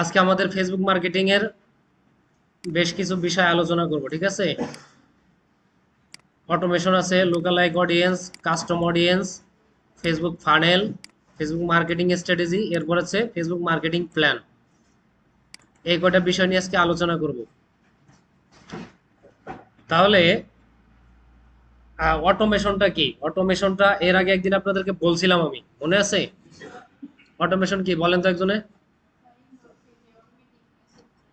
আজকে আমাদের Facebook marketing এর বেশ কিছু বিষয় আলোচনা করব, ঠিক আছে? অটোমেশন আছে, লোকালাইক audience, custom audience, Facebook funnel, Facebook marketing strategy, এরপর আছে ফেসবুক মার্কেটিং প্ল্যান। এই কয়টা বিষয় নিয়ে আজকে আলোচনা করব। তাহলে অটোমেশনটা কি? অটোমেশনটা এর আগে একদিন আপনাদেরকে বলছিলাম, আমি মনে আছে? অটোমেশন কি বলেন তো একজনে?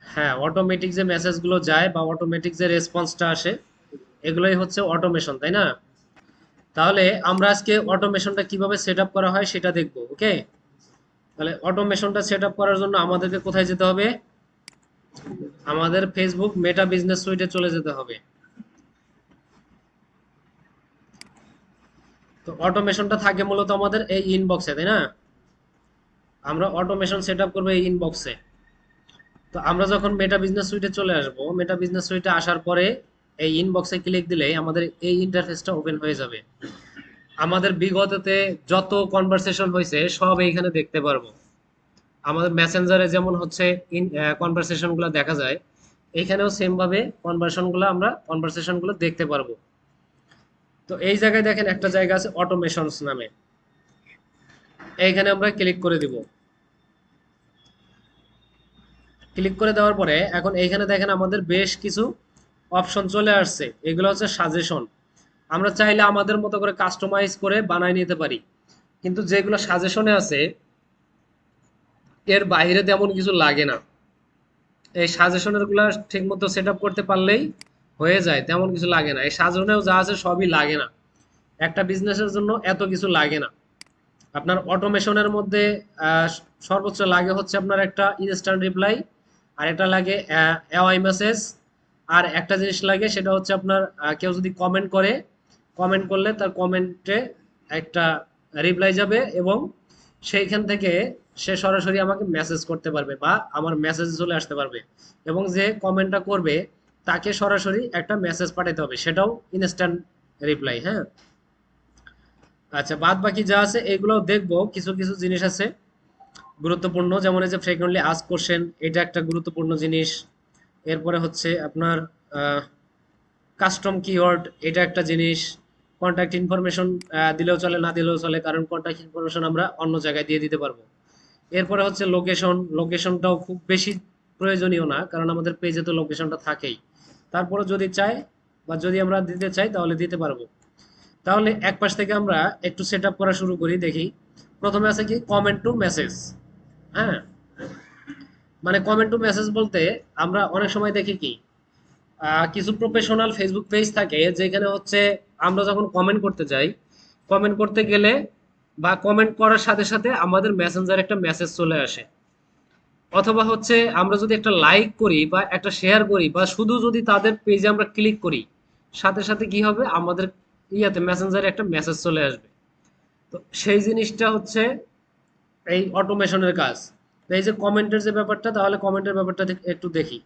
হ্যাঁ, অটোমেটিক যে মেসেজগুলো যায় বা অটোমেটিক যে রেসপন্সটা আসে, এগুলোই হচ্ছে অটোমেশন, তাই না? তাহলে আমরা আজকে অটোমেশনটা কিভাবে সেট আপ করা হয় সেটা দেখব, ওকে? তাহলে অটোমেশনটা সেট আপ করার জন্য আমাদেরকে কোথায় যেতে হবে? আমাদের ফেসবুক মেটা বিজনেস সুইটে চলে যেতে হবে। তো অটোমেশনটা থাকে মূলত আমাদের এই ইনবক্সে, তাই না? আমরা অটোমেশন সেট আপ করবো এই ইনবক্সে। তো আমরা যখন মেটা বিজনেস সুইটে চলে আসব, মেটা বিজনেস সুইটে আসার পরে এই ইনবক্সে ক্লিক দিলেই আমাদের এই ইন্টারফেসটা ওপেন হয়ে যাবে। আমাদের বিগততে যত কনভারসেশন হয়েছে সব এইখানে দেখতে পারবো। আমাদের মেসেঞ্জারে যেমন হচ্ছে কনভারসেশনগুলো দেখা যায়, এখানেও সেম ভাবে কনভারসেশনগুলো দেখতে পারবো। তো এই জায়গায় দেখেন একটা জায়গা আছে অটোমেশনস নামে, এইখানে আমরা ক্লিক করে দিব। ক্লিক করে দেওয়ার পরে এখন এইখানে দেখেন আমাদের বেশ কিছু অপশন চলে আসছে, এগুলো হচ্ছে সাজেশন। আমরা চাইলে আমাদের মতো করে কাস্টমাইজ করে বানাই নিতে পারি, কিন্তু যেগুলো সাজেশনে আছে এর বাইরে তেমন কিছু লাগে না। এই সাজেশনের গুলা ঠিক মতো সেট আপ করতে পারলেই হয়ে যায়, তেমন কিছু লাগে না। এই সাজেশনেও যা আছে সবই লাগে না, একটা বিজনেসের জন্য এত কিছু লাগে না। আপনার অটোমেশনের মধ্যে আহ, সর্বোচ্চ লাগে হচ্ছে আপনার একটা ইনস্ট্যান্ট রিপ্লাই, আর একটা লাগে এওয়াই মেসেজ, আর একটা জিনিস লাগে সেটা হচ্ছে আপনার কেউ যদি কমেন্ট করে, কমেন্ট করলে তার কমেন্টে একটা রিপ্লাই যাবে এবং সেইখান থেকে সে সরাসরি আমাকে মেসেজ করতে পারবে বা আমার মেসেজ চলে আসতে পারবে, এবং যে কমেন্টটা করবে তাকে সরাসরি একটা মেসেজ পাঠাতে হবে, সেটাও ইনস্ট্যান্ট রিপ্লাই। হ্যাঁ, আচ্ছা, বাদ বাকি যা আছে এগুলো দেখবো। কিছু কিছু জিনিস আছে গুরুত্বপূর্ণ, যেমন এই যে ফ্রিকোয়েন্টলি আস্ক কোশ্চেন, এটা একটা গুরুত্বপূর্ণ জিনিস। এরপরে হচ্ছে আপনার কাস্টম কিওয়ার্ড, এটা একটা জিনিস। কন্ট্যাক্ট ইনফরমেশন দিলেও চলে, না দিলেও চলে, কারণ কন্ট্যাক্ট ইনফরমেশন আমরা অন্য জায়গায় দিয়ে দিতে পারবো। এরপরে হচ্ছে লোকেশন, লোকেশনটাও খুব বেশি প্রয়োজনীয় না, কারণ আমাদের পেজে তো লোকেশনটা থাকেই। তারপরে যদি চাই বা যদি আমরা দিতে চাই তাহলে দিতে পারবো। তাহলে এক পাশ থেকে আমরা একটু সেট আপ করা শুরু করি, দেখি। প্রথমে আছে কি কমেন্ট টু মেসেজ। হ্যাঁ, মানে কমেন্ট টু মেসেজ বলতে আমরা অনেক সময় দেখি কি কিছু প্রফেশনাল ফেসবুক পেজ থাকে যেখানে হচ্ছে আমরা যখন কমেন্ট করতে যাই, কমেন্ট করতে গেলে বা কমেন্ট করার সাথে সাথে আমাদের মেসেঞ্জারে একটা মেসেজ চলে আসে, অথবা হচ্ছে আমরা যদি একটা লাইক করি বা একটা শেয়ার করি বা শুধু যদি তাদের পেজে আমরা ক্লিক করি, সাথে সাথে কি হবে আমাদের ইয়াতে মেসেঞ্জারে একটা মেসেজ চলে আসবে। তো সেই জিনিসটা হচ্ছে এই অটোমেশনের কাজ। তো এই যে কমেন্টের যে ব্যাপারটা, তাহলে কমেন্টের ব্যাপারটা একটু দেখি।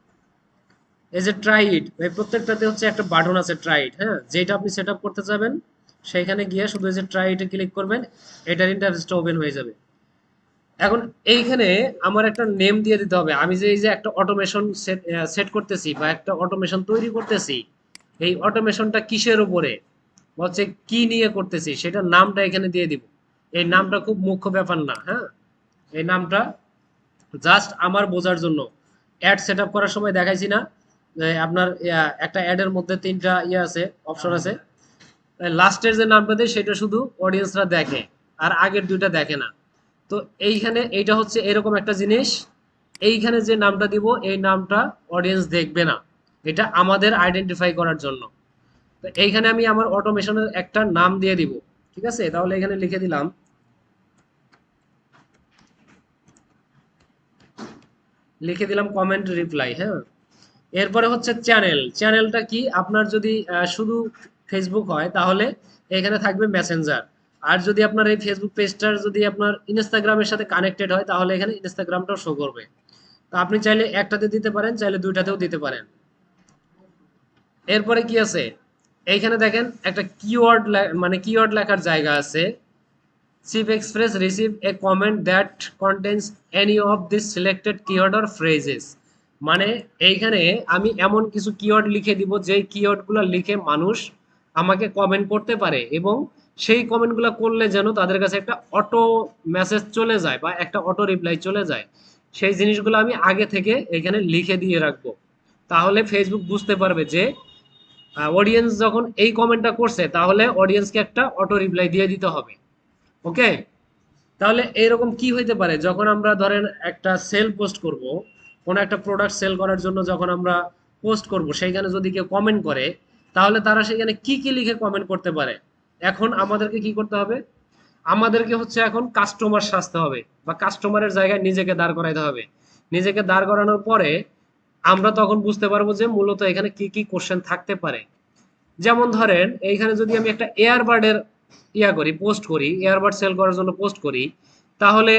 এই যে ট্রাই ইট, এই প্রত্যেকটাতে হচ্ছে একটা বাটন আছে ট্রাই ইট। হ্যাঁ, যেটা আপনি সেট আপ করতে যাবেন সেইখানে গিয়ে শুধু এই যে ট্রাই ইটে ক্লিক করবেন, এটার ইন্টারফেসটা ওপেন হয়ে যাবে। এখন এইখানে আমার একটা নেম দিয়ে দিতে হবে। আমি যে এই যে একটা অটোমেশন সেট সেট করতেছি বা একটা অটোমেশন তৈরি করতেছি, এই অটোমেশনটা কিসের উপরে বা হচ্ছে কি নিয়ে করতেছি সেটার নামটা এখানে দিয়ে দিব। এই নামটা খুব মুখ্য ব্যাপার না, হ্যাঁ? এই নামটা জাস্ট আমার বোঝার জন্য। অ্যাড সেট আপ করার সময় দেখাইছি না যে আপনার একটা অ্যাডের মধ্যে তিনটা ইয়ে আছে, অপশন আছে। লাস্টের যে নামটা দেয় সেটা শুধু অডিয়েন্সরা দেখে, আর আগের দুইটা দেখে না। তো এইখানে এইটা হচ্ছে এরকম একটা জিনিস। এইখানে যে নামটা দিব এই নামটা অডিয়েন্স দেখবে না, এটা আমাদের আইডেন্টিফাই করার জন্য। তো এইখানে আমি আমার অটোমেশনের একটা নাম দিয়ে দিব। ঠিক আছে, তাহলে এখানে লিখে দিলাম, কমেন্ট রিপ্লাই। হ্যাঁ, এরপরে হচ্ছে চ্যানেল। চ্যানেলটা কি, আপনার যদি শুধু ফেসবুক হয় তাহলে এখানে থাকবে মেসেঞ্জার, আর যদি আপনার এই ফেসবুক পেজটার যদি আপনার ইনস্টাগ্রামের সাথে কানেক্টেড হয় তাহলে এখানে ইনস্টাগ্রামটাও শো করবে। তো আপনি চাইলে একটাতে দিতে পারেন, চাইলে দুইটাতেও দিতে পারেন। এরপরে কি আছে, এইখানে দেখেন একটা কিওয়ার্ড, মানে কিওয়ার্ড লেখার জায়গা আছে। Chief express receive a comment that contains any of this selected keyword or phrases. মানে এইখানে আমি এমন কিছু কিওয়ার্ড লিখে দিব যেই কিওয়ার্ডগুলো লিখে মানুষ আমাকে কমেন্ট করতে পারে, এবং সেই কমেন্টগুলো করলে যেন তাদের কাছে একটা অটো মেসেজ চলে যায় বা একটা অটো রিপ্লাই চলে যায়, সেই জিনিসগুলো আমি আগে থেকে এখানে লিখে দিয়ে রাখবো। তাহলে ফেসবুক বুঝতে পারবে যে অডিয়েন্স যখন এই কমেন্টটা করছে তাহলে অডিয়েন্সকে একটা অটো রিপ্লাই দিয়ে দিতে হবে। ওকে, তাহলে এইরকম কি হইতে পারে, যখন আমরা ধরেন একটা সেল পোস্ট করব, কোনো একটা প্রোডাক্ট সেল করার জন্য যখন আমরা পোস্ট করব, সেইখানে যদি কেউ কমেন্ট করে তাহলে তারা সেখানে কি কি লিখে কমেন্ট করতে পারে। এখন আমাদেরকে কি করতে হবে, আমাদেরকে হচ্ছে এখন কাস্টমার সাজতে হবে বা কাস্টমারের জায়গায় নিজেকে দাঁড় করাইতে হবে। নিজেকে দাঁড় করানোর পরে আমরা তখন বুঝতে পারবো যে মূলত এখানে কি কি কোশ্চেন থাকতে পারে। যেমন ধরেন এইখানে যদি আমি একটা এয়ারবাডের করি, পোস্ট করি, এয়ারবাড সেল করার জন্য পোস্ট করি, তাহলে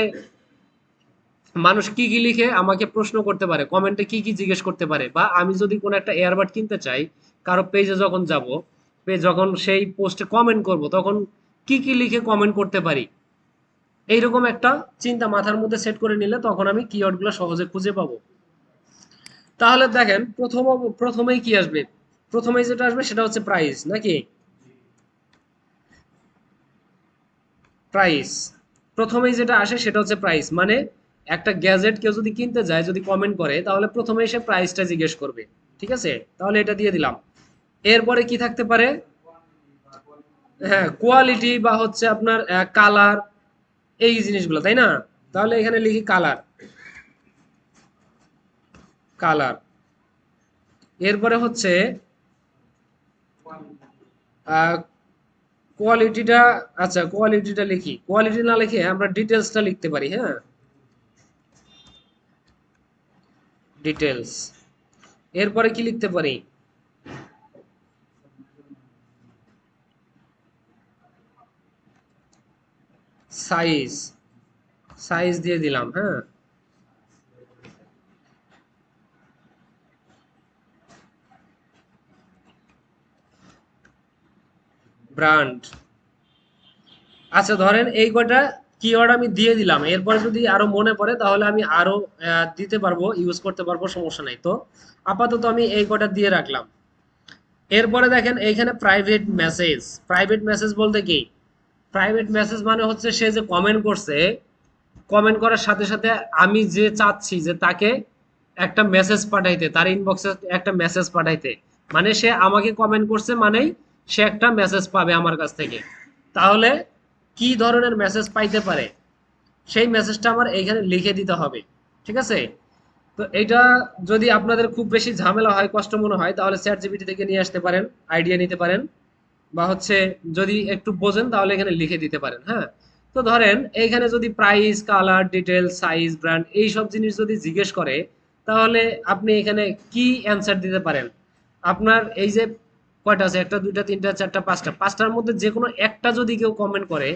মানুষ কি কি লিখে আমাকে প্রশ্ন করতে পারে, কমেন্টে কি কি জিজ্ঞেস করতে পারে, বা আমি যদি কোনো একটা এয়ারবাড কিনতে চাই, কারো পেজে যখন যাব, যখন সেই পোস্টে কমেন্ট করব, তখন কি কি লিখে কমেন্ট করতে পারি, এইরকম একটা চিন্তা মাথার মধ্যে সেট করে নিলে তখন আমি কিওয়ার্ডগুলো সহজে খুঁজে পাবো। তাহলে দেখেন প্রথমেই কি আসবে, প্রথমেই যেটা আসবে সেটা হচ্ছে প্রাইস, নাকি প্রাইস, প্রথমেই যেটা আসে সেটা হচ্ছে প্রাইস। মানে একটা গ্যাজেট কেউ যদি কিনতে যায়, যদি কমেন্ট করে, তাহলে প্রথমেই সে প্রাইসটা জিজ্ঞেস করবে। ঠিক আছে, তাহলে এটা দিয়ে দিলাম। এরপরে কি থাকতে পারে, হ্যাঁ কোয়ালিটি বা হচ্ছে আপনার কালার, এই জিনিসগুলো, তাই না? তাহলে এখানে লিখি কালার, কালার। এরপরে হচ্ছে কোয়ালিটিটা, আচ্ছা কোয়ালিটিটা লিখি, কোয়ালিটি না লিখে আমরা ডিটেলসটা লিখতে পারি, হ্যাঁ ডিটেলস। এরপরে কি লিখতে পারি, সাইজ, সাইজ দিয়ে দিলাম, হ্যাঁ ব্র্যান্ড। আচ্ছা ধরেন এই কয়টা কিওয়ার্ড আমি দিয়ে দিলাম, এরপরে যদি আরো মনে পড়ে তাহলে আমি আরো দিতে পারবো, ইউজ করতে পারবো, সমস্যা নাই। তো আপাতত আমি এই কয়টা দিয়ে রাখলাম। এরপরে দেখেন এইখানে প্রাইভেট মেসেজ, প্রাইভেট মেসেজ বলতে কি, প্রাইভেট মেসেজ মানে হচ্ছে সে যে কমেন্ট করছে, কমেন্ট করার সাথে সাথে আমি যে চাচ্ছি যে তাকে একটা মেসেজ পাঠাইতে, তার ইনবক্সে একটা মেসেজ পাঠাইতে, মানে সে আমাকে কমেন্ট করছে মানেই সে একটা মেসেজ পাবে আমার কাছ থেকে। তাহলে কি ধরনের মেসেজ পাইতে পারে সেই মেসেজটা আমার এইখানে লিখে দিতে হবে। ঠিক আছে, তো এইটা যদি আপনাদের খুব বেশি ঝামেলা হয়, কষ্ট মনে হয়, তাহলে চ্যাট জিপিটি থেকে নিয়ে আসতে পারেন, আইডিয়া নিতে পারেন, বা হচ্ছে যদি একটু বোঝেন তাহলে এখানে লিখে দিতে পারেন। হ্যাঁ, তো ধরেন এইখানে যদি price, colour, detail, size, brand এই সব জিনিস যদি জিজ্ঞেস করে, তাহলে আপনি এখানে কি অ্যান্সার দিতে পারেন। আপনার এই যে কয়টা আছে, একটা দুইটা তিনটা চারটা পাঁচটা, পাঁচটার মধ্যে যে কোনো একটা যদি কেউ কমেন্ট করে,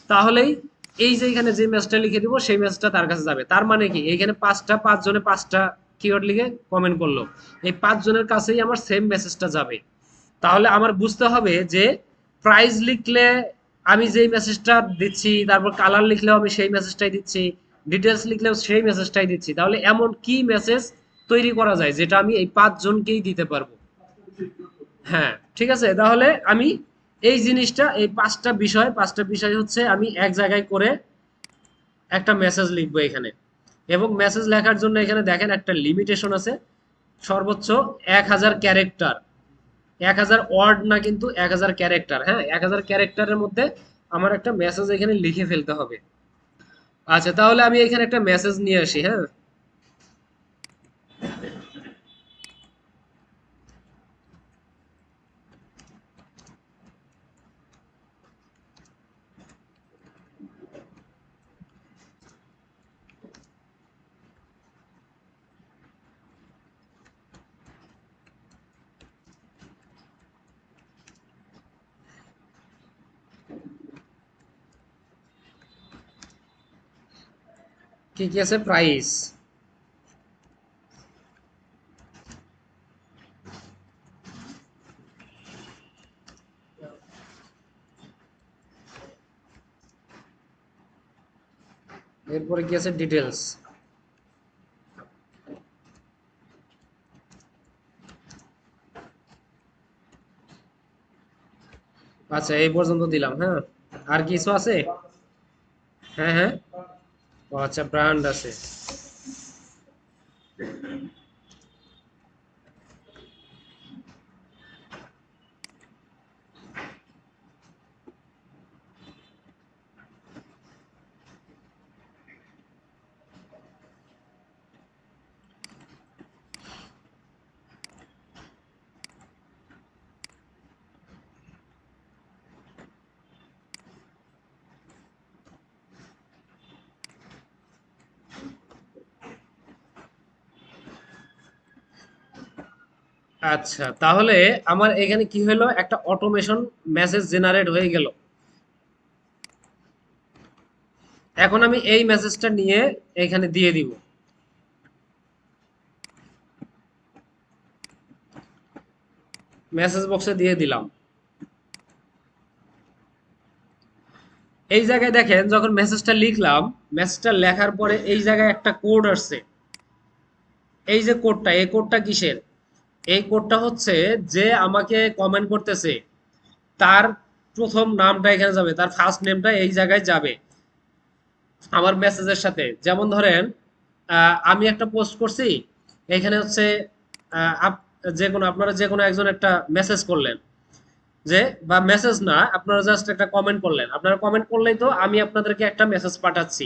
তাহলেই এই যে এখানে যে ম্যাচটা লিখে দিব সেই ম্যাচটা তার কাছে যাবে। তার মানে কি, এইখানে পাঁচজনে পাঁচটা কিওয়ার্ড লিখে কমেন্ট করলো, এই পাঁচজনের কাছেই আমার সেম মেসেজটা যাবে। তাহলে আমার বুঝতে হবে যে প্রাইস লিখলে আমি যেই মেসেজটা দিচ্ছি, তারপর কালার লিখলেও আমি সেই মেসেজটাই দিচ্ছি, ডিটেলস লিখলেও সেই মেসেজটাই দিচ্ছি, তাহলে এমন কি মেসেজ তৈরি করা যায় যেটা আমি এই পাঁচজনকেই দিতে পারবো। হ্যাঁ ঠিক আছে, তাহলে আমি এই জিনিসটা, এই পাঁচটা বিষয় হচ্ছে আমি এক জায়গায় করে একটা মেসেজ লিখবো এখানে। এবং মেসেজ লেখার জন্য এখানে দেখেন একটা লিমিটেশন আছে, সর্বোচ্চ 1000 ক্যারেক্টার, 1000 ওয়ার্ড না কিন্তু 1000 ক্যারেক্টার। হ্যাঁ, 1000 ক্যারেক্টারের মধ্যে আমার একটা মেসেজ এখানে লিখে ফেলতে হবে। আচ্ছা তাহলে আমি এখানে একটা মেসেজ নিয়ে আসি, হ্যাঁ কি কি আছে, প্রাইস, এরপরে কি আছে ডিটেলস। আচ্ছা এই পর্যন্ত দিলাম, হ্যাঁ। আর কিছু আছে? হ্যাঁ হ্যাঁ। ও আচ্ছা ব্র্যান্ড আছে। আচ্ছা তাহলে আমার এখানে কি হলো, একটা অটোমেশন মেসেজ জেনারেট হয়ে গেল। এখন আমি এই মেসেজটা নিয়ে এখানে দিয়ে দিব। মেসেজ বক্সে দিয়ে দিলাম। এই জায়গায় দেখেন যখন মেসেজটা লিখলাম, মেসেজটা লেখার পরে এই জায়গায় একটা কোড আসছে। এই যে কোডটা, এই কোডটা কিসের? এই কোডটা হচ্ছে যে আমাকে কমেন্ট করতেছে তার প্রথম নামটা এখানে যাবে, তার ফার্স্ট নেমটা এই জায়গায় যাবে আমার মেসেজের সাথে। যেমন ধরেন আমি একটা পোস্ট করছি, এখানে হচ্ছে যে কোনো আপনারা যে কোনো একজন একটা মেসেজ করলেন, যে বা মেসেজ না, আপনারা জাস্ট একটা কমেন্ট করলেন। আপনারা কমেন্ট করলেই তো আমি আপনাদেরকে একটা মেসেজ পাঠাচ্ছি।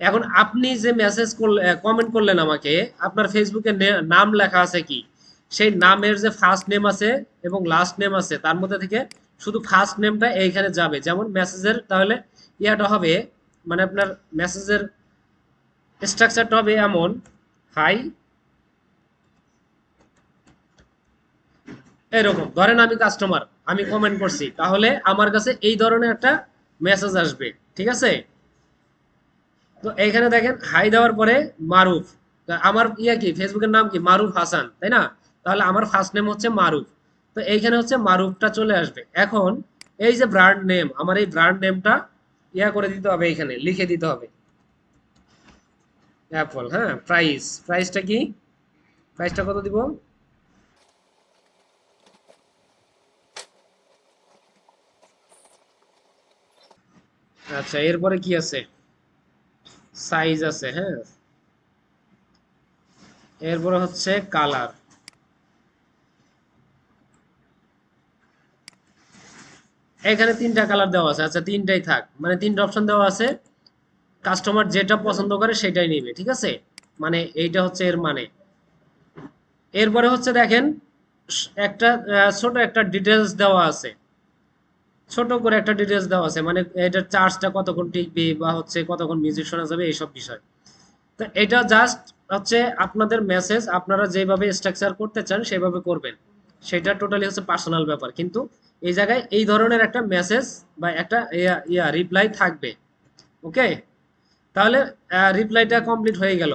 এখন আপনি যে মেসেজ করলে কমেন্ট করলেন আমাকে, আপনার ফেসবুকে নাম লেখা আছে কি, সেই নামের যে ফার্স্ট নেম আছে এবং লাস্ট নেম আছে তার মধ্যে থেকে শুধু ফার্স্ট নেমটা এইখানে যাবে। যেমন মেসেজের তাহলে ইয়াটা হবে, মানে আপনার মেসেজের স্ট্রাকচারটা হবে এমন, হাই, এরকম ধরেন আমি কাস্টমার, আমি কমেন্ট করছি, তাহলে আমার কাছে এই ধরনের একটা মেসেজ আসবে। ঠিক আছে? তো এইখানে দেখেন হাই দেওয়ার পরে মারুফ, তা আমার ইয়া কি ফেসবুকের নাম কি মারুফ হাসান, তাই না? তাহলে আমার ফার্স্ট নেম হচ্ছে মারুফ। তো এইখানে হচ্ছে মারুফটা চলে আসবে। এখন এই যে ব্র্যান্ড নেম, আমার এই ব্র্যান্ড নেমটা ইয়া করে দিতে হবে, এইখানে লিখে দিতে হবে অ্যাপল। হ্যাঁ, প্রাইসটা কি, প্রাইসটা কত দিব? আচ্ছা এরপরে কি আছে, সাইজ আছে, হ্যাঁ। এরপরে হচ্ছে কালার। এখানে তিনটা কালার দেওয়া আছে, আচ্ছা তিনটাই থাক, মানে তিনটা অপশন দেওয়া আছে। কাস্টমার যেটা পছন্দ করে সেটাই নিবে, ঠিক আছে? মানে এইটা হচ্ছে এর মানে। এরপরে হচ্ছে দেখেন একটা ছোট একটা ডিটেলস দেওয়া আছে, ছোট করে একটা ডিটেলস দেওয়া আছে, মানে এটার চার্জটা কতক্ষণ টিকবে বা হচ্ছে কতক্ষণ মিউজিক শোনা যাবে এইসব বিষয়। তো এটা জাস্ট হচ্ছে আপনাদের মেসেজ আপনারা যেভাবে স্ট্রাকচার করতে চান সেভাবে করবেন, সেটা টোটালি হচ্ছে পার্সোনাল ব্যাপার। কিন্তু এই জায়গায় এই ধরনের একটা মেসেজ বা একটা ইয়া রিপ্লাই থাকবে। ওকে, তাহলে রিপ্লাইটা কমপ্লিট হয়ে গেল।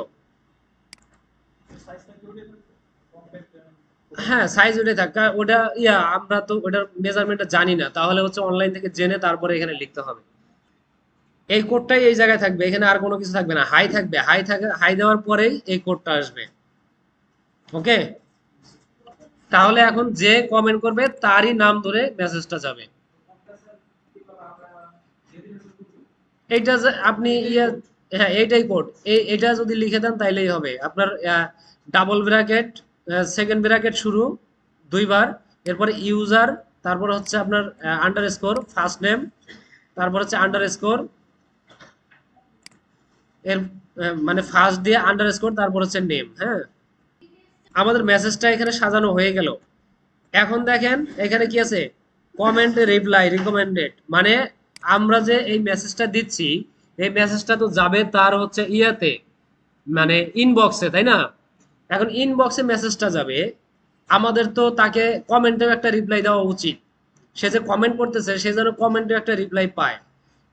হ্যাঁ সাইজ ওটাই থাক, ওটা ইয়া আমরা তো ওটার মেজারমেন্টটা জানি না, তাহলে হচ্ছে অনলাইন থেকে জেনে তারপরে এখানে লিখতে হবে। এই কোডটাই এই জায়গায় থাকবে, এখানে আর কোনো কিছু থাকবে না। হাই থাকবে, হাই থাকে, হাই দেওয়ার পরেই এই কোডটা আসবে। ওকে, তাহলে এখন যে কমেন্ট করবে তারই নাম ধরে মেসেজটা যাবে। এইটা যে আপনি ইয়া, হ্যাঁ এইটাই কোড, এটা যদি লিখে দেন তাইলেই হবে। আপনার ডাবল ব্র্যাকেট, সেকেন্ড ব্র্যাকেট শুরু দুইবার, এরপরে ইউজার, তারপর হচ্ছে আপনার আন্ডারস্কোর ফার্স্ট নেম, তারপর হচ্ছে আন্ডারস্কোর এর মানে ফার্স্ট দিয়ে আন্ডারস্কোর, তারপর হচ্ছে নেম, হ্যাঁ। আমাদের মেসেজটা এখানে সাজানো হয়ে গেল। এখন দেখেন এখানে কি আছে, কমেন্ট রিপ্লাই রিকমেন্ডেড, মানে আমরা যে এই মেসেজটা দিচ্ছি, এই মেসেজটা তো যাবে তার হচ্ছে ইয়াতে, মানে ইনবক্সে, তাই না? এখন ইনবক্সে মেসেজটা যাবে, আমাদের তো তাকে কমেন্টেও একটা রিপ্লাই দেওয়া উচিত। সে যে কমেন্ট করতেছে সে যেন কমেন্টে একটা রিপ্লাই পায়,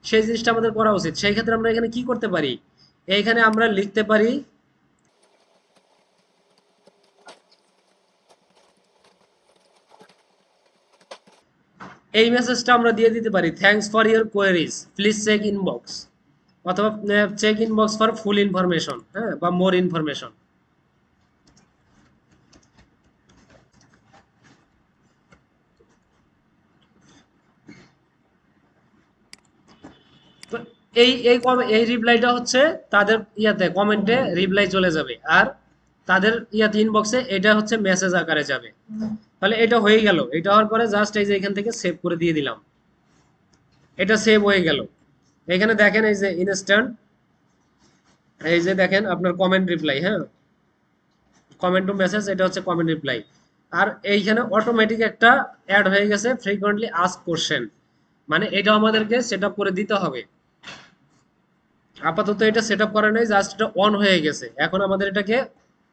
সেই জিনিসটা আমাদের করা উচিত। সেই ক্ষেত্রে আমরা এখানে কি করতে পারি, এইখানে আমরা লিখতে পারি, এই মেসেজটা আমরা দিয়ে দিতে পারি, thanks for your queries please check inbox. অথবা check inbox for full information, হ্যাঁ, বা মোর ইনফরমেশন। তো এই রিপ্লাইটা হচ্ছে তাদের ইয়াতে কমেন্টে রিপ্লাই চলে যাবে, আর তাদের ইয়াতে ইনবক্সে এটা হচ্ছে মেসেজ আকারে যাবে। তাহলে এটা হয়ে গেল। এটা হওয়ার পরে জাস্ট এই যে এখান থেকে সেভ করে দিয়ে দিলাম, এটা সেভ হয়ে গেল। এখানে দেখেন এই যে ইনস্ট্যান্ট, এই যে দেখেন আপনার কমেন্ট রিপ্লাই, হ্যাঁ, কমেন্ট টু মেসেজ, এটা হচ্ছে কমেন্ট রিপ্লাই। আর এইখানে অটোমেটিক একটা অ্যাড হয়ে গেছে ফ্রিকোয়েন্টলি আস্ক কোশ্চেন, মানে এটা আমাদেরকে সেট আপ করে দিতে হবে। আপাতত এটা সেট আপ করা নেই, জাস্ট এটা অন হয়ে গেছে, এখন আমাদের এটাকে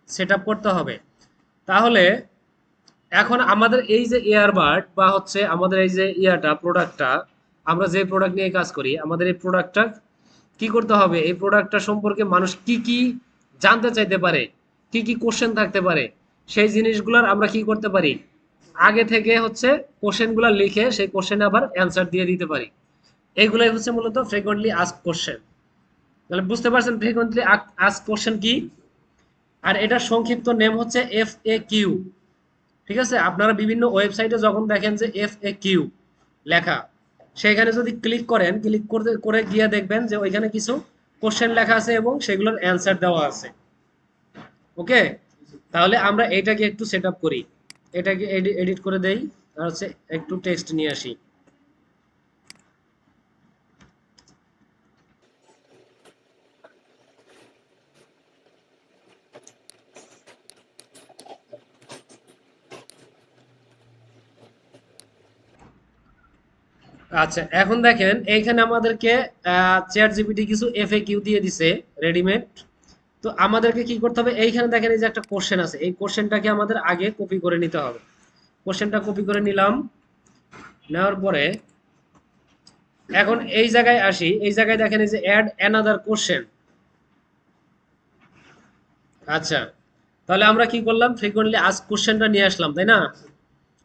সেট আপ করতে হবে। তাহলে এখন আমাদের এই যে এয়ারবাড বা হচ্ছে আমাদের এই যে প্রোডাক্টটা, আমরা যে প্রোডাক্ট নিয়ে কাজ করি, আমাদের এই প্রোডাক্টটা কি করতে হবে, এই প্রোডাক্টটা সম্পর্কে মানুষ কি কি জানতে চাইতে পারে, কি কি কোশ্চেন থাকতে পারে, সেই জিনিসগুলোর আমরা কি করতে পারি, আগে থেকে হচ্ছে কোশ্চেনগুলো লিখে সেই কোশ্চেনে আবার অ্যান্সার দিয়ে দিতে পারি। এইগুলাই হচ্ছে মূলত ফ্রিকোয়েন্টলি আস্ক কোশ্চেন। তাহলে বুঝতে পারছেন ফ্রিকোয়েন্টলি আস্ক কোশ্চেন কি। আর এটার সংক্ষিপ্ত নেম হচ্ছে FAQ। ঠিক আছে, আপনারা বিভিন্ন ওয়েবসাইটে যখন দেখেন যে FAQ লেখা, সেখানে যদি ক্লিক করেন, ক্লিক করতে করে গিয়ে দেখবেন যে ওইখানে কিছু কোশ্চেন লেখা আছে এবং সেগুলোর অ্যান্সার দেওয়া আছে। ওকে, তাহলে আমরা এইটাকে একটু সেট আপ করি, এটাকে এডিট করে দেই, আর হচ্ছে একটু টেক্সট নিয়ে আসি। আচ্ছা, এখন দেখেন এইখানে আমাদেরকে চ্যাট জিপিটি কিছু FAQ দিয়ে দিছে রেডিমেড। তো আমাদেরকে কি করতে হবে, এইখানে দেখেন এই যে একটা কোশ্চেন আছে, এই কোশ্চেনটাকে আমাদের আগে কপি করে নিতে হবে। কোশ্চেনটা কপি করে নিলাম, নেওয়ার পরে এখন এই জায়গায় আসি, এই জায়গায় দেখেন এই যে অ্যাড অ্যানাদার কোশ্চেন। আচ্ছা, তাহলে আমরা কি করলাম, ফ্রিকোয়েন্টলি আস্ক কোশ্চেনটা নিয়ে আসলাম, তাই না?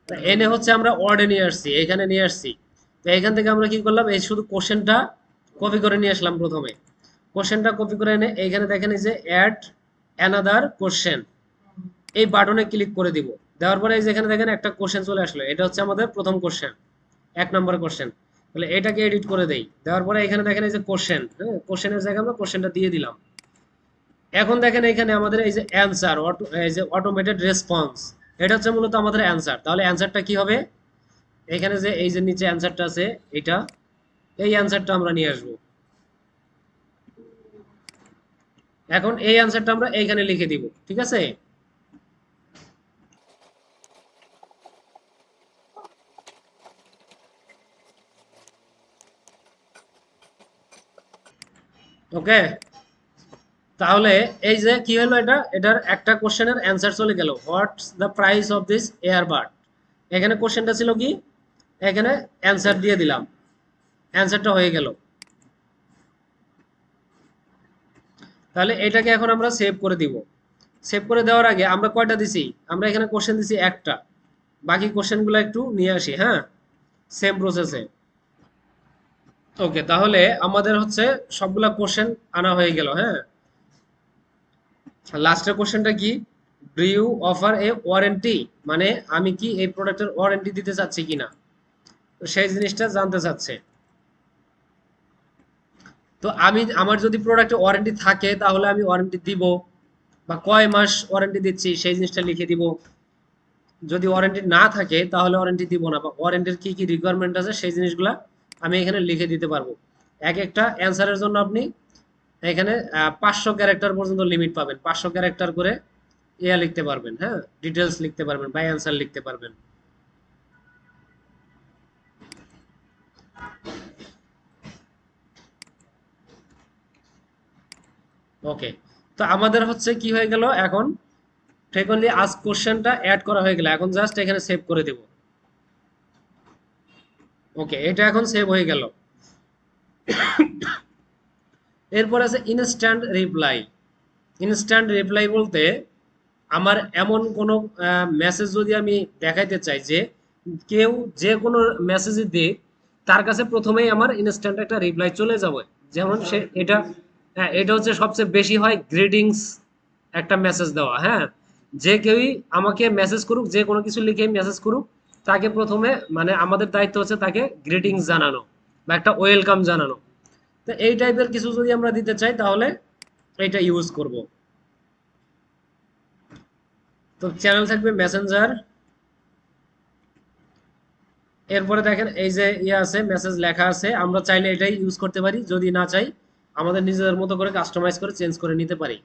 তা এনে হচ্ছে আমরা ওয়ার্ডে নিয়ে আসছি, এখানে নিয়ে আসছি। তো এখান থেকে আমরা কি করলাম, এই শুধু কোশ্চেনটা কপি করে নিয়ে আসলাম প্রথমে। কোশ্চেনটা কপি করে এনে এইখানে দেখেন এই যে অ্যাড অ্যানাদার কোশ্চেন, এই বাটনে ক্লিক করে দিব। দেওয়ার পরে এই যে এখানে দেখেন একটা কোশ্চেন চলে আসলো, এটা হচ্ছে আমাদের প্রথম কোশ্চেন, 1 নম্বর কোশ্চেন। তাহলে এটাকে এডিট করে দেই, দেওয়ার পরে এখানে দেখেন এই যে কোশ্চেন, হ্যাঁ, কোশ্চেনের জায়গায় আমরা কোশ্চেনটা দিয়ে দিলাম। এখন দেখেন এখানে আমাদের এই যে অ্যান্সার, এই যে অটোমেটেড রেসপন্স, এটা হচ্ছে মূলত আমাদের অ্যান্সার। তাহলে অ্যান্সারটা কি হবে, এখানে যে এই যে নিচে অ্যান্সারটা আছে, এটা, এই অ্যান্সারটা আমরা নিয়ে আসবো। এখন এই অ্যান্সারটা আমরা এইখানে লিখে দিব, ঠিক আছে। ওকে, তাহলে এই যে কি হলো, এটার একটা কোশ্চেনের অ্যান্সার চলে গেল, what's the price of this airbud. এখানে কোশ্চেনটা ছিল কি, এখানে অ্যান্সার দিয়ে দিলাম, অ্যান্সারটা হয়ে গেল। তাহলে এটাকে এখন আমরা সেভ করে দিব। সেভ করে দেওয়ার আগে আমরা কয়টা দিছি, আমরা এখানে কোশ্চেন দিছি একটা, বাকি কোশ্চেনগুলো একটু নিয়ে আসি, হ্যাঁ, সেম প্রসেসে। ওকে, তাহলে আমাদের হচ্ছে সবগুলা কোশ্চেন আনা হয়ে গেল, হ্যাঁ। লাস্টের কোশ্চেনটা কি, do you offer a warranty, মানে আমি কি এই প্রোডাক্টের ওয়ারেন্টি দিতে চাচ্ছি কিনা, তো সেই জিনিসটা জানতে চাচ্ছে। তো আমি, আমার যদি প্রোডাক্টে ওয়ারেন্টি থাকে তাহলে আমি ওয়ারেন্টি দিব, বা কয় মাস ওয়ারেন্টি দিচ্ছি সেই জিনিসটা লিখে দিব। যদি ওয়ারেন্টি না থাকে তাহলে ওয়ারেন্টি দিব না, বা ওয়ারেন্টির কি কি রিকোয়ারমেন্ট আছে সেই জিনিসগুলা আমি এখানে লিখে দিতে পারবো। এক একটা অ্যান্সারের জন্য আপনি এখানে 500 ক্যারেক্টার পর্যন্ত লিমিট পাবেন, 500 ক্যারেক্টার করে লিখতে পারবেন, হ্যাঁ, ডিটেলস লিখতে পারবেন বা অ্যান্সার লিখতে পারবেন। ওকে, তো আমাদের হচ্ছে কি হয়ে গেল, এখন ফ্রিকোয়েন্টলি আস্ক কোশ্চেনটা অ্যাড করা হয়ে গেল, এখন জাস্ট এখানে সেভ করে দেব। ওকে, এটা এখন সেভ হয়ে গেল। এরপর আছে ইনস্ট্যান্ট রিপ্লাই। ইনস্ট্যান্ট রিপ্লাই বলতে আমার এমন কোনো মেসেজ যদি আমি দেখাইতে চাই যে কেউ যে কোনো মেসেজই দিক, তার কাছে প্রথমেই আমার ইনস্ট্যান্ট একটা রিপ্লাই চলে যাবে, যেমন সে এটা, হ্যাঁ এটা হচ্ছে সবচেয়ে বেশি হয় গ্রিটিংস একটা মেসেজ দেওয়া, হ্যাঁ যে কেউই আমাকে মেসেজ করুক, যে কোনো কিছু লিখে মেসেজ করুক, তাকে প্রথমে মানে আমাদের দায়িত্ব হচ্ছে তাকে গ্রিটিংস জানানো বা একটা ওয়েলকাম জানানো। তো এই টাইপের কিছু যদি আমরা দিতে চাই তাহলে এটা ইউজ করব। তো চ্যানেল থাকবে মেসেঞ্জার, এরপরে দেখেন এই যে ইয়ে আছে মেসেজ লেখা আছে, আমরা চাইলে এটাই ইউজ করতে পারি, যদি না চাই আমাদের নিজেদের মতো করে কাস্টমাইজ করে চেঞ্জ করে নিতে পারি।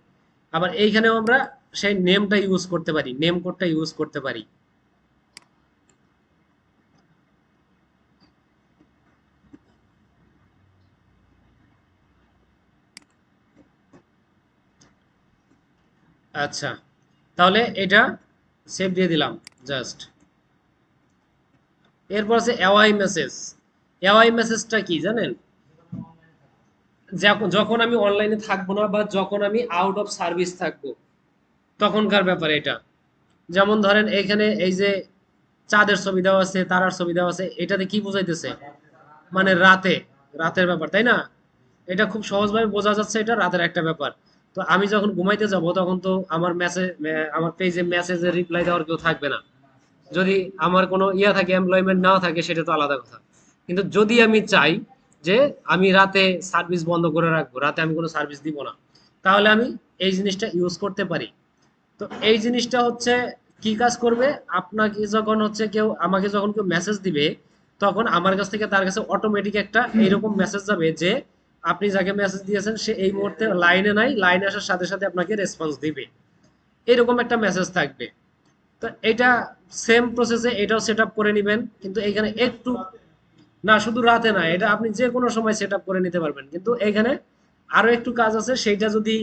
আবার এইখানেও আমরা সেই নেমটা ইউজ করতে পারি, নেম কোডটা ইউজ করতে পারি। আচ্ছা, তাহলে এটা সেভ দিয়ে দিলাম জাস্ট। এরপর আছে এওয়াই মেসেজ। এওয়াই মেসেজটা কি জানেন? যখন আমি অনলাইনে থাকবো না বা যখন আমি আউট অফ সার্ভিস থাকবো তখনকার ব্যাপারে এটা। যেমন ধরেন এখানে এই যে চাঁদের ছবি দেওয়া আছে, তারার ছবি দেওয়া আছে, এটাতে কি বোঝাইতেছে? মানে রাতে, রাতের ব্যাপার, তাই না? এটা খুব সহজভাবে বোঝা যাচ্ছে এটা রাতের একটা ব্যাপার। তো আমি যখন ঘুমাইতে যাব তখন তো আমার আমার পেজে মেসেজের রিপ্লাই দেওয়ার কেউ থাকবে না। যদি আমার কোনো ইয়া থাকে, এমপ্লয়মেন্ট নাও থাকে, সেটা তো আলাদা কথা। কিন্তু যদি আমি চাই যে আমি রাতে সার্ভিস বন্ধ করে রাখবো, রাতে আমি কোনো সার্ভিস দিব না, তাহলে আমি এই জিনিসটা ইউজ করতে পারি। তো এই জিনিসটা হচ্ছে কি কাজ করবে? আপনাকে যখন হচ্ছে কেউ আমাকে যখন কেউ মেসেজ দিবে, তখন আমার কাছ থেকে তার কাছে অটোমেটিক একটা এইরকম মেসেজ যাবে যে আপনি যাকে মেসেজ দিয়েছেন সে এই মুহূর্তে লাইনে নাই, লাইনে আসার সাথে সাথে আপনাকে রেসপন্স দিবে, এরকম একটা মেসেজ থাকবে। তো এটা সেম প্রসেসে এটাও সেট আপ করে নেবেন, কিন্তু এখানে একটু, না শুধু রাতে না, এটা আপনি যে কোনো সময় সেট আপ করে নিতে পারবেন, কিন্তু এখানে আরো একটু কাজ আছে, সেইটা যদি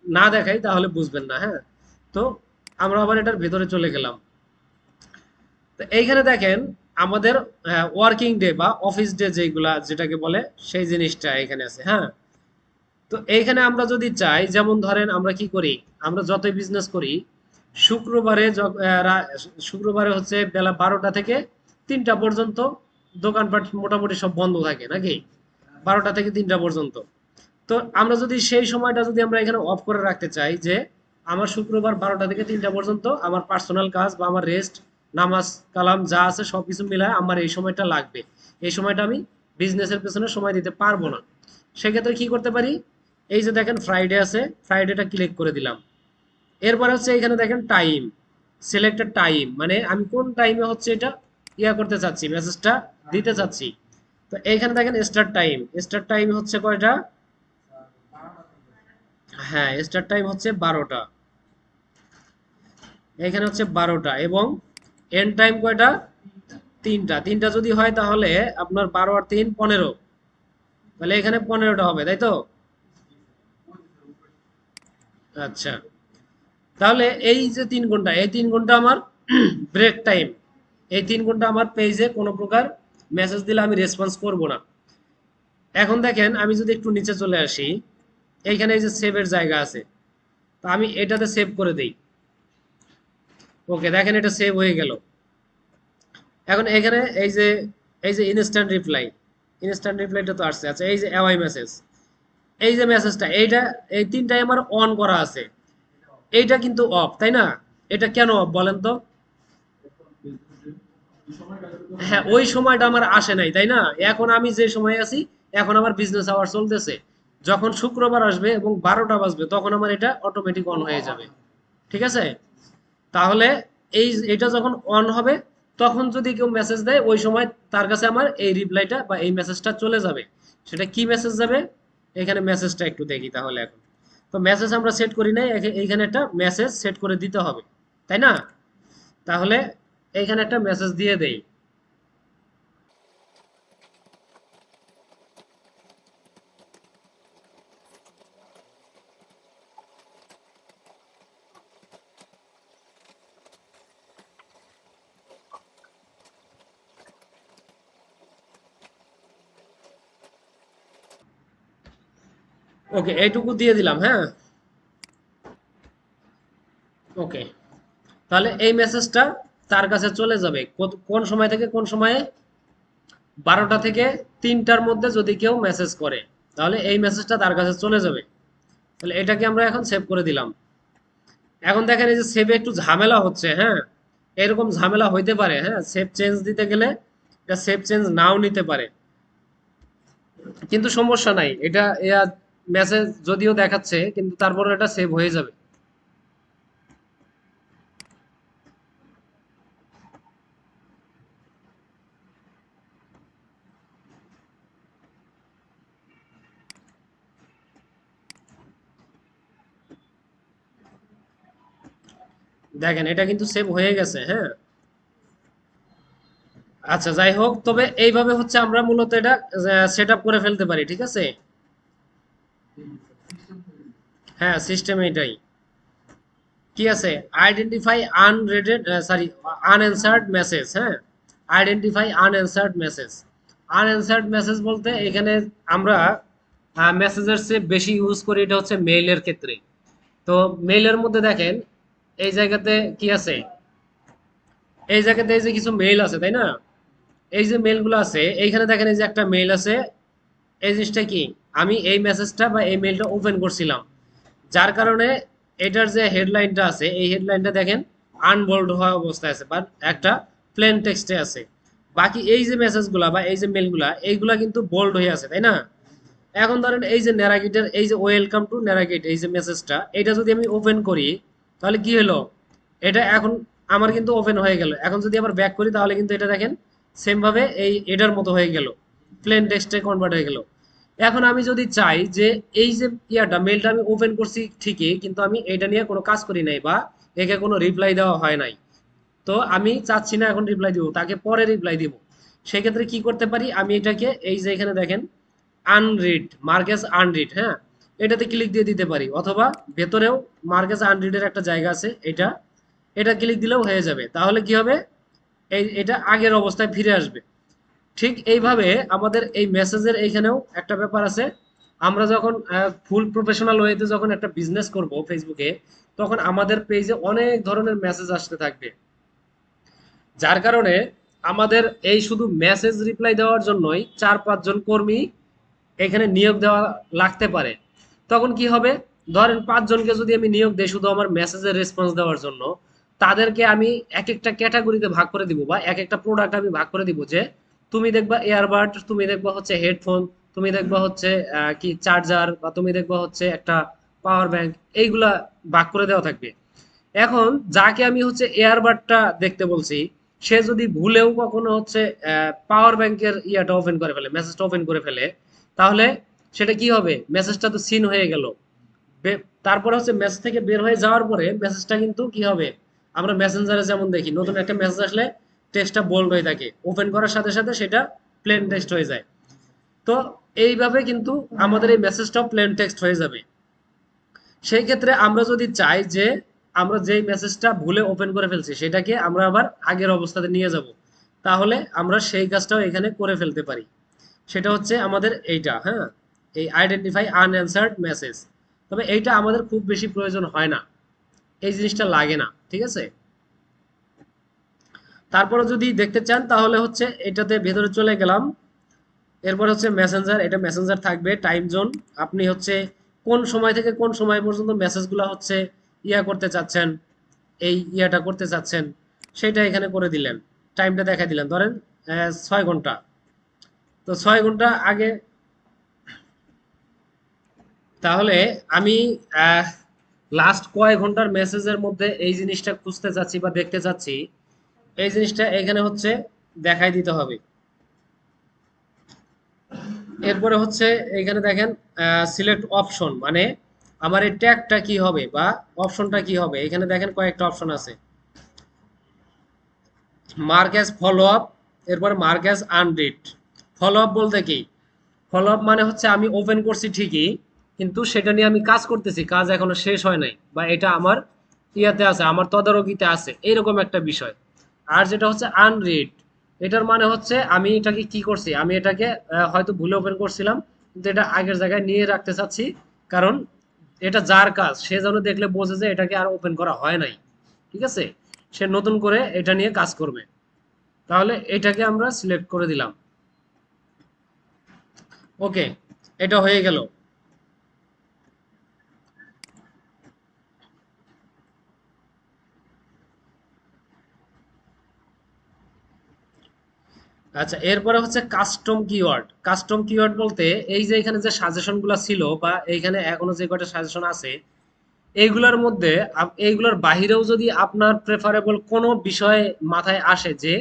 না দেখাই তাহলে বুঝবেন না, হ্যাঁ। তো আমরা আবার এটার ভেতরে চলে গেলাম। তো এইখানে দেখেন আমাদের ওয়ার্কিং ডে বা অফিস ডে যেগুলা যেটাকে বলে সেই জিনিসটা এখানে আছে, হ্যাঁ। তো এইখানে আমরা যদি চাই, যেমন ধরেন আমরা কি করি, আমরা যতই বিজনেস করি, শুক্রবারে শুক্রবারে হচ্ছে বেলা 12টা থেকে 3টা পর্যন্ত দোকানপাট মোটামুটি সব বন্ধ থাকে নাকি, 12টা থেকে 3টা পর্যন্ত। তো আমরা যদি সেই সময়টা যদি আমরা এখানে অফ করে রাখতে চাই যে আমার শুক্রবার 12টা থেকে 3টা পর্যন্ত আমার পার্সোনাল কাজ বা আমার রেস্ট, নামাজ কালাম যা আছে সবকিছু মিলায় আমার এই সময়টা লাগবে, এই সময়টা আমি বিজনেসের পেছনে সময় দিতে পারবো না, সেক্ষেত্রে কি করতে পারি? এই যে দেখেন ফ্রাইডে আছে, ফ্রাইডেটা ক্লিক করে দিলাম। এরপরে হচ্ছে এখানে দেখেন টাইম, সিলেক্টেড টাইম, মানে আমি কোন টাইমে হচ্ছে এটা ইয়া করতে চাচ্ছি, মেসেজটা দিতে চাচ্ছি। তো এইখানে দেখেন স্টার্ট টাইম, স্টার্ট টাইম হচ্ছে কয়টা? হ্যাঁ স্টার্ট টাইম হচ্ছে 12টা, এখানে হচ্ছে 12টা, এবং এন্ড টাইম কয়টা? 3টা, 3টা যদি হয় তাহলে আপনার 12 আর 3 15, তাহলে এখানে 15টা হবে, তাই তো? আচ্ছা, তাহলে এই যে 3 ঘন্টা, এই 3 ঘন্টা আমার ব্রেক টাইম, এই 3 ঘন্টা আমার পেজে কোনো প্রকার মেসেজ দিলে আমি রেসপন্স করব না। এখন দেখেন আমি যদি একটু নিচে চলে আসি, এইখানে এই যে সেভের জায়গা আছে, তো আমি এটাতে সেভ করে দেই। ওকে, দেখেন এটা সেভ হয়ে গেল। এখন এখানে এই যে ইনস্ট্যান্ট রিপ্লাই, ইনস্ট্যান্ট রিপ্লাইটা তো আসছে। আচ্ছা, এই যে অ্যাওয়াই মেসেজ, এই যে মেসেজটা, এইটা এই তিনটাই আমার অন করা আছে, এইটা কিন্তু অফ, তাই না? এটা কেন অফ বলেন তো? হ্যাঁ, ওই সময়টা আমার আসে নাই, তাই না? এখন আমি যে সময় আছি, এখন আমার বিজনেস আওয়ার চলতেছে, যখন শুক্রবার আসবে এবং 12টা বাজবে তখন আমার এটা অটোমেটিক অন হয়ে যাবে, ঠিক আছে? তাহলে এটা যখন অন হবে, তখন যদি কেউ মেসেজ দেয় ওই সময় তার কাছে আমার এই রিপ্লাইটা বা এই মেসেজটা চলে যাবে। সেটা কি মেসেজ যাবে? এখানে মেসেজটা একটু দেখি তাহলে। এখন তো মেসেজ আমরা সেট করি নাই, এইখানে একটা মেসেজ সেট করে দিতে হবে, তাই না? তাহলে এইখানে একটা মেসেজ দিয়ে দেই। ওকে, এইটুকু দিয়ে দিলাম, হ্যাঁ। ওকে, তাহলে এই মেসেজটা তার কাছে চলে যাবে কোন সময় থেকে কোন সময়ে? 12টা থেকে 3টার মধ্যে যদি কেউ মেসেজ করে। তাহলে এই মেসেজটা তার কাছে চলে যাবে। তাহলে এটাকে আমরা এখন সেভ করে দিলাম। এখন দেখেন এই যে সেভে একটু ঝামেলা হচ্ছে, হ্যাঁ, এরকম ঝামেলা হইতে পারে, হ্যাঁ, সেভ চেঞ্জ দিতে গেলে এটা সেভ চেঞ্জ নাও নিতে পারে, কিন্তু সমস্যা নাই, এটা মেসেজ যদিও দেখাচ্ছে কিন্তু তারপরে এটা সেভ হয়ে যাবে। দেখেন এটা কিন্তু সেভ হয়ে গেছে, হ্যাঁ। আচ্ছা যাই হোক, তবে এইভাবে হচ্ছে আমরা মূলত এটা সেট আপ করে ফেলতে পারি, ঠিক আছে। হ্যাঁ, সিস্টেম এটাই। কি আছে, আইডেন্টিফাই আনরেডেড, সরি, আনঅ্যান্সার্ড মেসেজ, হ্যাঁ, আইডেন্টিফাই আনঅ্যান্সার্ড মেসেজ। আনঅ্যান্সার্ড মেসেজ বলতে এখানে আমরা মেসেজের চেয়ে বেশি ইউজ করি এটা হচ্ছে মেইলের ক্ষেত্রে। তো মেইলের মধ্যে দেখেন এই জায়গাতে কি আছে, এই জায়গাতে এই যে কিছু মেইল আছে তাই না, এই যে মেইলগুলো আছে এইখানে দেখেন এই যে একটা মেইল আছে, এই জিনিসটা কি, আমি এই মেসেজটা বা এই মেইলটা ওপেন করছিলাম, যার কারণে এটার যে হেডলাইনটা আছে এই হেডলাইনটা দেখেন আনবোল্ড হওয়া অবস্থায় আছে, বাট একটা প্লেন টেক্সটে আছে। বাকি এই যে মেসেজগুলা বা এই যে মেলগুলা এইগুলা কিন্তু বোল্ড হয়ে আছে তাই না। এখন ধরেন এই যে ন্যারাগেটের এই যে ওয়েলকাম টু ন্যারাগেট এই যে মেসেজটা, এটা যদি আমি ওপেন করি তাহলে কি হলো, এটা এখন আমার কিন্তু ওপেন হয়ে গেল। এখন যদি আবার ব্যাক করি তাহলে কিন্তু এটা দেখেন সেম ভাবে এই এটার মতো হয়ে গেল, প্লেন টেক্সটে কনভার্ট হয়ে গেল। এখন আমি যদি চাই যে এই যে ইয়াটা মেলটা আমি ওপেন করছি ঠিকই, কিন্তু আমি এটা নিয়ে কোনো কাজ করি নাই বা একে কোনো রিপ্লাই দেওয়া হয় নাই, তো আমি চাচ্ছি না এখন রিপ্লাই দিব, তাকে পরে রিপ্লাই দিব। সেক্ষেত্রে কি করতে পারি, আমি এটাকে এই যে এখানে দেখেন আনরিড, মার্কেস আনরিড, হ্যাঁ, এটাতে ক্লিক দিয়ে দিতে পারি, অথবা ভেতরেও মার্কেস আনরিডের একটা জায়গা আছে, এটা এটা ক্লিক দিলেও হয়ে যাবে। তাহলে কি হবে, এটা আগের অবস্থায় ফিরে আসবে। ঠিক এইভাবে আমাদের এই মেসেজের এইখানেও একটা ব্যাপার আছে। আমরা যখন ফুল প্রফেশনাল ওয়েতে যখন একটা বিজনেস করব ফেসবুকে, তখন আমাদের পেজে অনেক ধরনের মেসেজ আসতে থাকবে, যার কারণে আমাদের এই শুধু মেসেজ রিপ্লাই দেওয়ার জন্যই 4-5 জন কর্মী এখানে নিয়োগ দেওয়া লাগতে পারে। তখন কি হবে, ধরেন 5 জনকে যদি আমি নিয়োগ দেই শুধু আমার মেসেজের রেসপন্স দেওয়ার জন্য, তাদেরকে আমি এক একটা ক্যাটাগরিতে ভাগ করে দিব বা এক একটা প্রোডাক্ট আমি ভাগ করে দিব, যে তুমি দেখবা এয়ারবাড, তুমি দেখবা হচ্ছে হেডফোন, তুমি দেখবা হচ্ছে কি চার্জার, বা তুমি দেখবা হচ্ছে একটা পাওয়ার ব্যাংক, এইগুলা ভাগ করে দেওয়া থাকবে। এখন যাকে আমি হচ্ছে এয়ারবাডটা দেখতে বলছি, সে যদি ভুলেও কখনো হচ্ছে পাওয়ার ব্যাংকের ইয়াটা ওপেন করে ফেলে, মেসেজটা ওপেন করে ফেলে, তাহলে সেটা কি হবে, মেসেজটা তো সিন হয়ে গেল। তারপরে হচ্ছে মেসেজ থেকে বের হয়ে যাওয়ার পরে মেসেজটা কিন্তু কি হবে, আমরা মেসেঞ্জারে যেমন দেখি নতুন একটা মেসেজ আসলে টেক্সটটা বোল্ড হয়ে থাকে, ওপেন করার সাথে সাথে সেটা প্লেন টেক্সট হয়ে যায়। তো এইভাবে কিন্তু আমাদের এই মেসেজটাও প্লেন টেক্সট হয়ে যাবে। সেই ক্ষেত্রে আমরা যদি চাই যে আমরা যেই মেসেজটা ভুলে ওপেন করে ফেলছি সেটাকে আমরা আবার আগের অবস্থাতে নিয়ে যাব, তাহলে আমরা সেই কাজটাও এখানে করে ফেলতে পারি। সেটা হচ্ছে আমাদের এইটা, হ্যাঁ, এই আইডেন্টিফাই আনঅ্যান্সার্ড মেসেজ। তবে এইটা আমাদের খুব বেশি প্রয়োজন হয় না, এই জিনিসটা লাগে না, ঠিক আছে। তারপরে যদি দেখতে চান তাহলে হচ্ছে এটাতে ভেতরে চলে গেলাম। এরপর হচ্ছে মেসেঞ্জার, এটা মেসেঞ্জার থাকবে টাইম জোন, আপনি হচ্ছে কোন সময় থেকে কোন সময় পর্যন্ত মেসেজগুলো হচ্ছে ইয়া করতে চাচ্ছেন, এই ইয়াটা করতে চাচ্ছেন, সেটা এখানে করে দিলেন, টাইমটা দেখা দিলেন, ধরেন 6 ঘন্টা। তো 6 ঘন্টা আগে, তাহলে আমি লাস্ট কয় ঘন্টার মেসেজের মধ্যে এই জিনিসটা খুঁজতে চাচ্ছি বা দেখতে চাচ্ছি, এই জিনিসটা এখানে হচ্ছে দেখাই দিতে হবে। এরপরে হচ্ছে এখানে দেখেন সিলেক্ট অপশন, মানে আমার এই ট্যাগটা কি হবে বা অপশনটা কি হবে, এখানে দেখেন কয়েকটা অপশন আছে, মার্ক অ্যাজ ফলো আপ, এরপর mark as unread. Follow up বলতে কি, ফলো আপ মানে হচ্ছে আমি ওপেন করছি ঠিকই, কিন্তু সেটা নিয়ে আমি কাজ করতেছি, কাজ এখনো শেষ হয় নাই, বা এটা আমার ইয়াতে আছে, আমার তদারকিতে আছে, এইরকম একটা বিষয়। আর যেটা হচ্ছে আনরিড, এটার মানে হচ্ছে আমি এটাকে কি করছি, আমি এটাকে হয়তো ভুলে ওপেন করছিলাম, কিন্তু এটা আগের জায়গায় নিয়ে রাখতে চাচ্ছি, কারণ এটা যার কাজ সে যেন দেখলে বোঝে যে এটাকে আর ওপেন করা হয় নাই, ঠিক আছে, সে নতুন করে এটা নিয়ে কাজ করবে। তাহলে এটাকে আমরা সিলেক্ট করে দিলাম। ওকে, এটা হয়ে গেল। আচ্ছা, এরপরে হচ্ছে কাস্টম কিওয়ার্ড। কাস্টম কিওয়ার্ড বলতে এই যে এখানে যে সাজেশনগুলো ছিল বা এইখানে এখনো যে কয়টা সাজেশন আছে, এইগুলোর মধ্যে এইগুলোর বাহিরেও যদি আপনার প্রেফারেবল কোনো বিষয় মাথায় আসে যে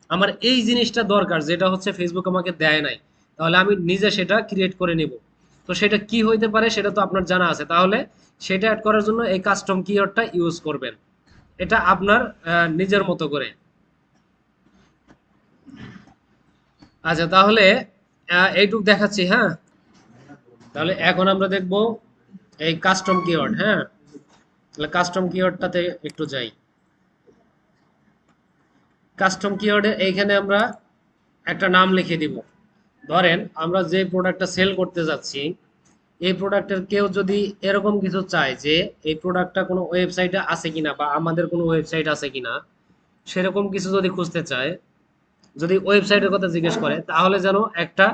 আমার এই জিনিসটা দরকার, যেটা হচ্ছে ফেসবুক আমাকে দেয় নাই, তাহলে আমি নিজে সেটা ক্রিয়েট করে নিব। তো সেটা কি হইতে পারে সেটা তো আপনার জানা আছে, তাহলে সেটা অ্যাড করার জন্য এই কাস্টম কিওয়ার্ডটা ইউজ করবেন। এটা আপনার নিজের মতো করে। আচ্ছা, তাহলে এইটুক দেখাচ্ছি, হ্যাঁ। তাহলে এখন আমরা দেখব এই কাস্টম কিওয়ার্ড, হ্যাঁ। তাহলে কাস্টম কিওয়ার্ডটাতে একটু যাই। কাস্টম কিওয়ার্ডে এইখানে আমরা একটা নাম লিখে দিব। ধরেন আমরা যে প্রোডাক্টটা সেল করতে যাচ্ছি, এই প্রোডাক্টের কেউ যদি এরকম কিছু চায় যে এই প্রোডাক্টটা কোনো ওয়েবসাইটে আছে কিনা বা আমাদের কোনো ওয়েবসাইট আছে কিনা, সেরকম কিছু যদি খুঁজতে চায়, যদি ওয়েবসাইটের কথা জিজ্ঞেস করে, তাহলে যেন একটা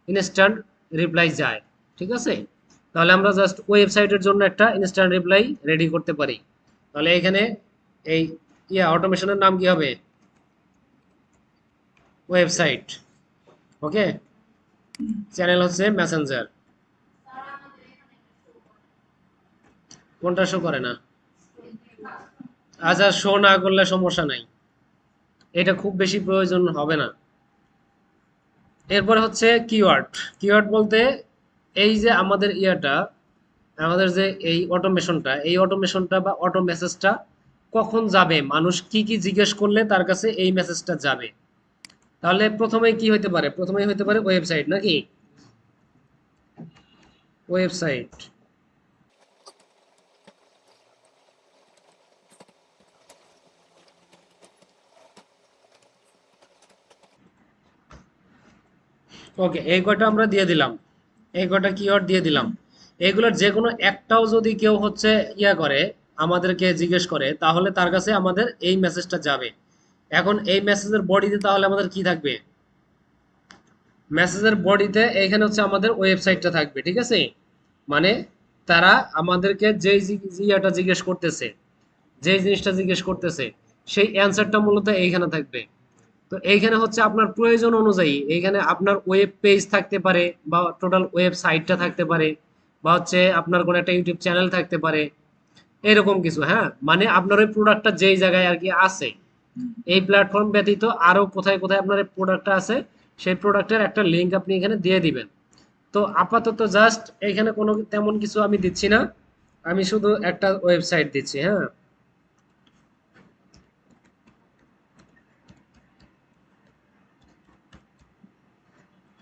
ইনস্ট্যান্ট রিপ্লাই যায়। ঠিক আছে, তাহলে আমরা জাস্ট ওয়েবসাইটের জন্য একটা ইনস্ট্যান্ট রিপ্লাই রেডি করতে পারি। তাহলে এখানে এই অটোমেশনের নাম কি হবে? ওয়েবসাইট। ওকে, চ্যানেল হচ্ছে মেসেঞ্জার। কোনটা শো করে না? আচ্ছা, শো না করলে সমস্যা নাই, এটা খুব বেশি প্রয়োজন হবে না। এরপরে হচ্ছে কিওয়ার্ড। কিওয়ার্ড বলতে এই যে আমাদের আমাদের যে এই অটোমেশনটা, এই অটোমেশনটা বা অটো মেসেজটা কখন যাবে, মানুষ কি কি জিজ্ঞেস করলে তার কাছে এই মেসেজটা যাবে। তাহলে প্রথমে কি হইতে পারে? প্রথমেই হইতে পারে ওয়েবসাইট, নাকি? ওয়েবসাইট। ওকে, এই কয়টা আমরা দিয়ে দিলাম, এই কয়টা কিওয়ার্ড দিয়ে দিলাম। এগুলোর যে কোনো একটাও যদি কেউ হচ্ছে করে, আমাদেরকে জিজ্ঞেস করে, তাহলে তার কাছে আমাদের এই মেসেজটা যাবে। এখন এই মেসেজের বডিতে তাহলে আমাদের কি থাকবে? মেসেজের বডিতে এইখানে হচ্ছে আমাদের ওয়েবসাইটটা থাকবে, ঠিক আছে। মানে তারা আমাদেরকে যেই জিজ্ঞেস করতেছে, যেই জিনিসটা জিজ্ঞেস করতেছে, সেই অ্যান্সারটা মূলত এইখানে থাকবে। তো এইখানে হচ্ছে আপনার প্রয়োজন অনুযায়ী এইখানে আপনার ওয়েব পেজ থাকতে পারে, বা টোটাল ওয়েবসাইটটা থাকতে পারে, বা হচ্ছে আপনার কোনো একটা ইউটিউব চ্যানেল থাকতে পারে, এরকম কিছু, হ্যাঁ। মানে আপনার ওই প্রোডাক্টটা যেই জায়গায় আর কি আছে, এই প্ল্যাটফর্ম ব্যতীত আরো কোথায় কোথায় আপনার এই প্রোডাক্টটা আছে, সেই প্রোডাক্টের একটা লিঙ্ক আপনি এখানে দিয়ে দিবেন। তো আপাতত জাস্ট এখানে কোনো তেমন কিছু আমি দিচ্ছি না, আমি শুধু একটা ওয়েবসাইট দিচ্ছি, হ্যাঁ।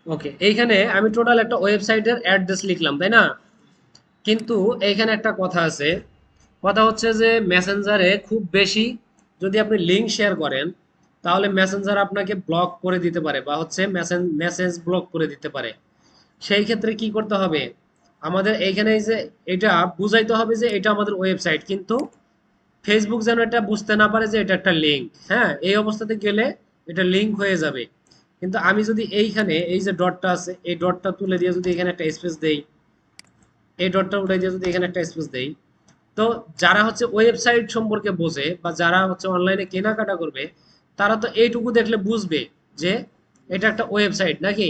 ওকে, এইখানে আমি টোটাল একটা ওয়েবসাইটের অ্যাড্রেস লিখলাম, তাই না? কিন্তু এইখানে একটা কথা আছে। কথা হচ্ছে যে মেসেঞ্জারে খুব বেশি যদি আপনি লিঙ্ক শেয়ার করেন, তাহলে মেসেঞ্জার আপনাকে ব্লক করে দিতে পারে, বা হচ্ছে মেসেজ ব্লক করে দিতে পারে। সেই ক্ষেত্রে কি করতে হবে? আমাদের এইখানে এই যে এটা বুঝাইতে হবে যে এটা আমাদের ওয়েবসাইট, কিন্তু ফেসবুক যেন এটা বুঝতে না পারে যে এটা একটা লিঙ্ক। হ্যাঁ, এই অবস্থাতে গেলে এটা লিঙ্ক হয়ে যাবে। কিন্তু আমি যদি এইখানে এই যে ডটটা আছে, এই ডটটা তুলে দিয়ে যদি এখানে একটা স্পেস দেই, এই ডটটা উঠাই দিয়ে যদি এখানে একটা স্পেস দেই, তো যারা হচ্ছে ওয়েবসাইট সম্পর্কে বোঝে বা যারা হচ্ছে অনলাইনে কেনাকাটা করবে, তারা তো এইটুকু দেখলে বুঝবে যে এটা একটা ওয়েবসাইট, নাকি?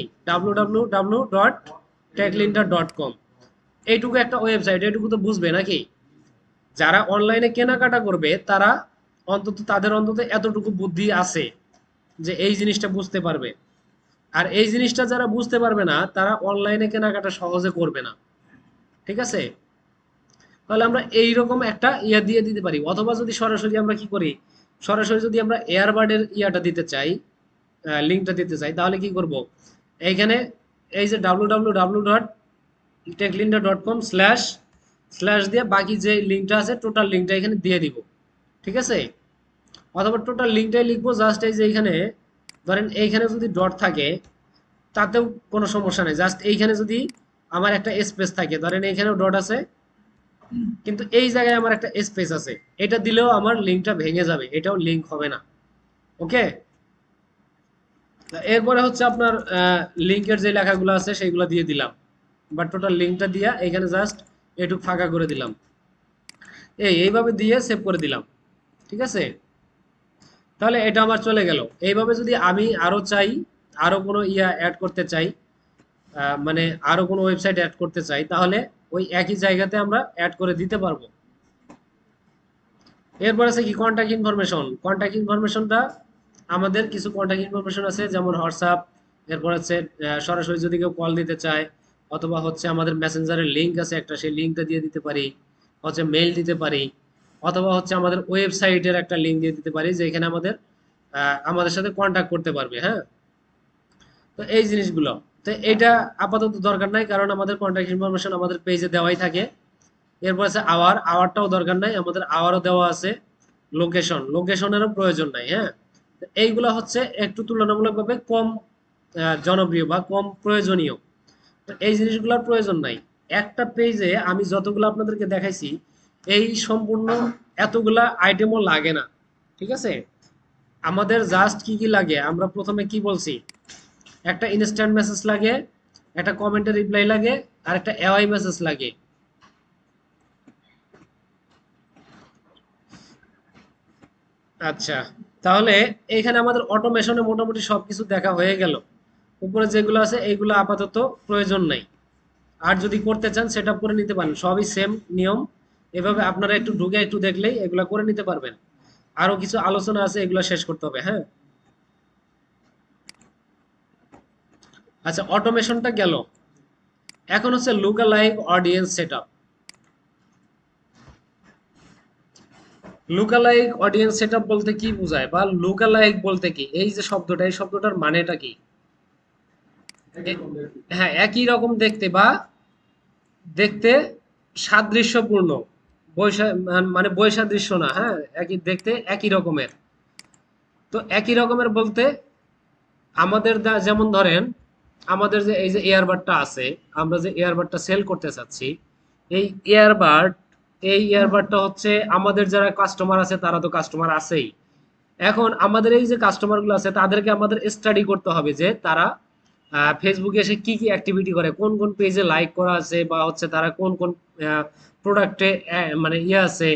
www.techlinter.com, এইটুকু একটা ওয়েবসাইট, এইটুকু তো বুঝবে, নাকি? যারা অনলাইনে কেনাকাটা করবে তারা অন্তত, তাদের অন্তত এতটুকু বুদ্ধি আছে যে এই জিনিসটা বুঝতে পারবে। আর এই জিনিসটা যারা বুঝতে পারবে না, তারা অনলাইনে কেনাকাটা সহজে করবে না। ঠিক আছে, তাহলে আমরা এইরকম একটা দিয়ে দিতে পারি। অথবা যদি সরাসরি আমরা কি করি, সরাসরি যদি আমরা এয়ারবাডের দিতে চাই, লিঙ্কটা দিতে চাই, তাহলে কি করব? এইখানে এই যে www.techlinter.com স্ল্যাশ স্ল্যাশ দিয়ে বাকি যে লিঙ্কটা আছে টোটাল লিঙ্কটা এখানে দিয়ে দিব। ঠিক আছে, অথবা টোটাল লিঙ্কটাই লিখবো, জাস্ট এই যে এইখানে ধরেন এইখানে যদি ডট থাকে তাতেও কোনো সমস্যা নেই, জাস্ট এইখানে যদি আমার একটা স্পেস থাকে, ধরেন এইখানেও ডট আছে কিন্তু এই জায়গায় আমার একটা স্পেস আছে, এটা দিলেও আমার লিঙ্কটা ভেঙে যাবে, এটাও লিঙ্ক হবে না। ওকে, এরপরে হচ্ছে আপনার লিঙ্কের যে লেখাগুলো আছে সেইগুলো দিয়ে দিলাম। বা টোটাল লিঙ্কটা দিয়া এখানে জাস্ট এটুক ফাঁকা করে দিলাম, এইভাবে দিয়ে সেভ করে দিলাম। ঠিক আছে, তাহলে এটা আমার চলে গেল। এইভাবে যদি আমি আরো চাই, আরো কোনো অ্যাড করতে চাই, মানে আরো কোনো ওয়েবসাইট অ্যাড করতে চাই, তাহলে ওই একই জায়গাতে আমরা অ্যাড করে দিতে পারবো। এরপর আছে কি কন্ট্যাক্ট ইনফরমেশন। কন্ট্যাক্ট ইনফরমেশনটা আমাদের কিছু কন্ট্যাক্ট ইনফরমেশন আছে, যেমন হোয়াটসঅ্যাপ, এরপর হচ্ছে সরাসরি যদি কেউ কল দিতে চায়, অথবা হচ্ছে আমাদের মেসেঞ্জারের লিঙ্ক আছে একটা, সেই লিঙ্কটা দিয়ে দিতে পারি, হচ্ছে মেইল দিতে পারি, অথবা হচ্ছে আমাদের ওয়েবসাইটের একটা লিঙ্ক দিয়ে দিতে পারি, যেখানে আমাদের আমাদের সাথে কন্ট্যাক্ট করতে পারবে। হ্যাঁ, তো এই জিনিসগুলো, তো এটা আপাতত দরকার নাই, কারণ আমাদের কন্ট্যাক্ট ইনফরমেশন আমাদের পেজে দেওয়াই থাকে। এরপর আছে আওয়ারটাও দরকার নাই, আমাদের আওয়ারও দেওয়া আছে। লোকেশনেরও প্রয়োজন নাই। হ্যাঁ, এইগুলা হচ্ছে একটু তুলনামূলকভাবে কম জনপ্রিয় বা কম প্রয়োজনীয়। তো এই জিনিসগুলোর প্রয়োজন নাই। একটা পেজে আমি যতগুলো আপনাদেরকে দেখাইছি, এই সম্পূর্ণ এতগুলা আইটেমও লাগে না। ঠিক আছে, আমাদের জাস্ট কি কি লাগে, আমরা প্রথমে কি বলছি, একটা ইনস্ট্যান্ট মেসেজ লাগে, একটা কমেন্টের রিপ্লাই লাগে, আর একটা এআই মেসেজ লাগে। আচ্ছা, তাহলে এখানে আমাদের অটোমেশনে মোটামুটি সবকিছু দেখা হয়ে গেল। উপরে যেগুলো আছে এইগুলো আপাতত প্রয়োজন নাই। আর যদি করতে চান সেটা করে নিতে পারেন, সবই সেম নিয়ম। এভাবে আপনারা একটু ঢুকে একটু দেখলেই এগুলা করে নিতে পারবেন। আরো কিছু আলোচনা আছে, এগুলো শেষ করতে হবে। হ্যাঁ, আচ্ছা, অটোমেশনটা গেল। এখন হচ্ছে lookalike audience setup. Lookalike audience setup বলতে কি বোঝায়, বা লুকালাইক বলতে কি, এই যে শব্দটা, এই শব্দটার মানেটা কি? হ্যাঁ, একই রকম দেখতে বা দেখতে সাদৃশ্যপূর্ণ, মানে বৈসাদৃশ্য না, হ্যাঁ, একই দেখতে, একই রকমের। তো একই রকমের বলতে আমাদের যেমন ধরেন, আমাদের যে এই যে এয়ারবাডটা আছে, আমরা যে এয়ারবাডটা সেল করতে চাচ্ছি, এই এয়ারবাড এই এয়ারবাডটা হচ্ছে আমাদের যারা কাস্টমার আছে তারা তো কাস্টমার আছেই। এখন আমাদের এই যে কাস্টমারগুলো আছে তাদেরকে আমাদের স্টাডি করতে হবে যে তারা ফেসবুকে এসে কি কি অ্যাক্টিভিটি করে, কোন কোন পেজে লাইক করা আছে, বা হচ্ছে তারা কোন কোন প্রোডাক্টে মানে আছে,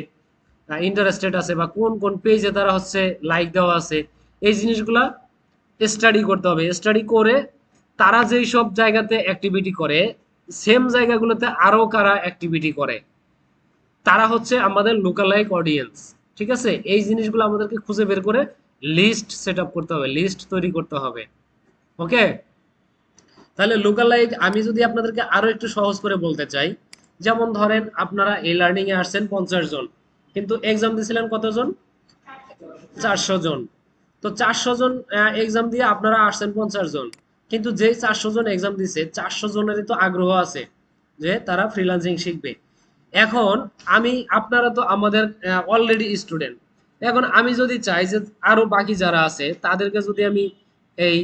ইন্টারেস্টেড আছে, বা কোন কোন পেজে তারা হচ্ছে লাইক দেওয়া আছে। এই জিনিসগুলা স্টাডি করতে হবে। স্টাডি করে তারা যেই সব জায়গাতে অ্যাক্টিভিটি করে, সেম জায়গাগুলোতে আরো কারা অ্যাক্টিভিটি করে, তারা হচ্ছে আমাদের লোকালাইক অডিয়েন্স। ঠিক আছে, এই জিনিসগুলো আমাদেরকে খুঁজে বের করে লিস্ট সেট আপ করতে হবে, লিস্ট তৈরি করতে হবে। ওকে, তাহলে লোকালাইক আমি যদি আপনাদেরকে আরো একটু সহজ করে বলতে চাই, যেমন ধরেন আপনারা এই লার্নিং এ আসছেন 50 জন, কিন্তু এক্সাম দিয়েছিলেন কতজন? 400 জন। তো 400 জন এক্সাম দিয়ে আপনারা আসছেন 50 জন, কিন্তু যেই 400 জন এক্সাম দিছে 400 জনেরই তো আগ্রহ আছে যে তারা ফ্রিল্যান্সিং শিখবে। এখন আপনারা তো আমাদের অলরেডি স্টুডেন্ট। এখন আমি যদি চাই যে আরো বাকি যারা আছে তাদেরকে যদি আমি এই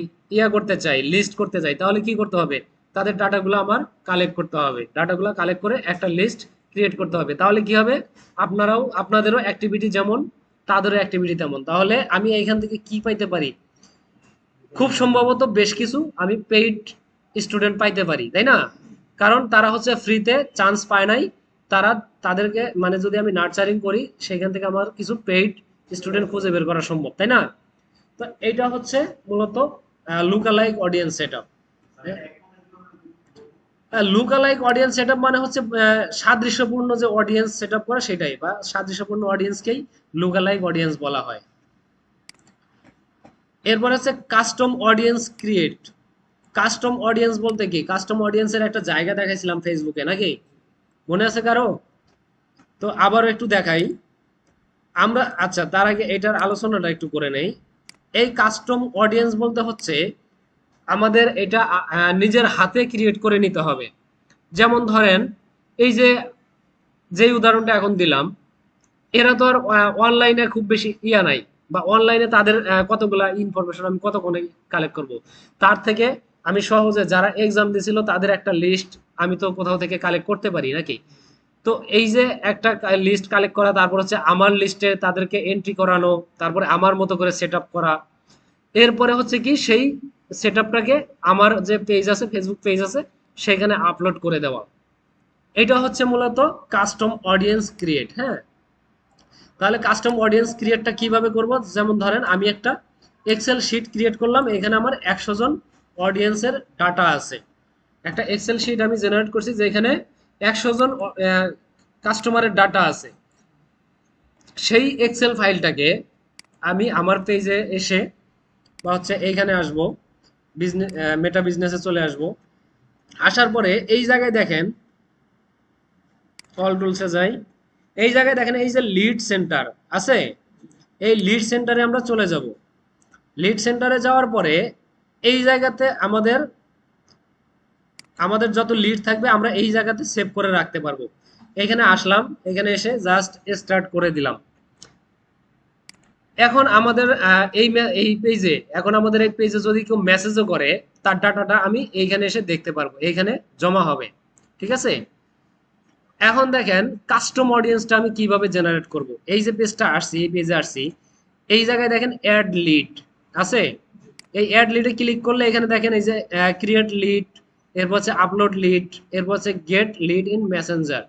করতে চাই, লিস্ট করতে চাই, তাহলে কি করতে হবে? তাদের ডাটাগুলো আমার কালেক্ট করতে হবে, ডাটাগুলো কালেক্ট করে একটা লিস্ট ক্রিয়েট করতে হবে। তাহলে কি হবে, আপনাদেরও অ্যাক্টিভিটি যেমন, তাদেরও অ্যাক্টিভিটি তেমন। তাহলে আমি এইখান থেকে কি পাইতে পারি? খুব সম্ভবত বেশ কিছু আমি পেইড স্টুডেন্ট পাইতে পারি, তাই না? কারণ তারা হচ্ছে ফ্রিতে চান্স পায় নাই। তাদেরকে মানে যদি আমি নার্চারিং করি, সেখান থেকে আমার কিছু পেইড স্টুডেন্ট খুঁজে বের করা সম্ভব, তাই না? তো এইটা হচ্ছে মূলত lookalike audience setup. Lookalike audience setup মানে হচ্ছে সাদৃশ্যপূর্ণ যে অডিয়েন্স সেটআপ করা, সেটাই, বা সাদৃশ্যপূর্ণ অডিয়েন্সকেই লুকালাইক অডিয়েন্স বলা হয়। এরপর আছে custom audience create. Custom audience বলতে কি, কাস্টম অডিয়েন্সের একটা জায়গা দেখাইছিলাম ফেসবুকে, নাকি মনে আছে কারো? তো আবারও একটু দেখাই আমরা। আচ্ছা, তার আগে এটার আলোচনাটা একটু করে নেই। এই কাস্টম অডিয়েন্স বলতে হচ্ছে আমাদের এটা নিজের হাতে ক্রিয়েট করে নিতে হবে। যেমন ধরেন, এই যে যেই উদাহরণটা এখন দিলাম, এরা তো আর অনলাইনে খুব বেশি নাই, বা অনলাইনে তাদের কতগুলা ইনফরমেশন আমি কতক্ষণে কালেক্ট করব। তার থেকে আমি সহজে যারা এক্সাম দিয়েছিল তাদের একটা লিস্ট আমি তো কোথাও থেকে কালেক্ট করতে পারি, নাকি? তো এই যে একটা লিস্ট কালেক্ট করা, তারপর হচ্ছে আমার লিস্টে তাদেরকে এন্ট্রি করানো, তারপরে আমার মতো করে সেট আপ করা, এরপরে হচ্ছে কি সেই সেট আপটাকে আমার যে পেজ আছে, ফেসবুক পেজ আছে, সেখানে আপলোড করে দেওয়া। এটা হচ্ছে মূলত কাস্টম অডিয়েন্স ক্রিয়েট। হ্যাঁ, তাহলে কাস্টম অডিয়েন্স ক্রিয়েটটা কিভাবে করব? যেমন ধরেন আমি একটা এক্সেল শিট ক্রিয়েট করলাম, এখানে আমার 100 জন অডিয়েন্সের ডাটা আছে। একটা এক্সেল শিট আমি জেনারেট করছি যেখানে 100 জন কাস্টমারের ডাটা আছে। সেই এক্সেল ফাইলটাকে আমি আমার পেজে এসে বা হচ্ছে এইখানে আসব, বিজনেস মেটা বিজনেসে চলে আসব। আসার পরে এই জায়গায় দেখেন, অল টুলসে যাই, এই জায়গায় দেখেন এই যে লিড সেন্টার আছে, এই লিড সেন্টারে আমরা চলে যাব। লিড সেন্টারে যাওয়ার পরে এই জায়গাতে আমাদের আমাদের যত লিড থাকবে আমরা এই জায়গাতে সেভ করে রাখতে পারবো। এখানে আসলাম, এখানে এসে জাস্ট স্টার্ট করে দিলাম। এখন আমাদের এই পেজে, এখন আমাদের এই পেজে যদি কেউ মেসেজও করে, তার ডাটাটা আমি এইখানে এসে দেখতে পারবো, এইখানে জমা হবে। ঠিক আছে, এখন দেখেন কাস্টম অডিয়েন্সটা আমি কিভাবে জেনারেট করব। এই যে পেজটা আসছি, এই পেজে আসছি, এই জায়গায় দেখেন অ্যাড লিড আছে। এই অ্যাড লিডে ক্লিক করলে এখানে দেখেন এই যে ক্রিয়েট লিড, এরপর হচ্ছে আপলোড লিড, এরপর হচ্ছে গেট লিড ইন মেসেঞ্জার।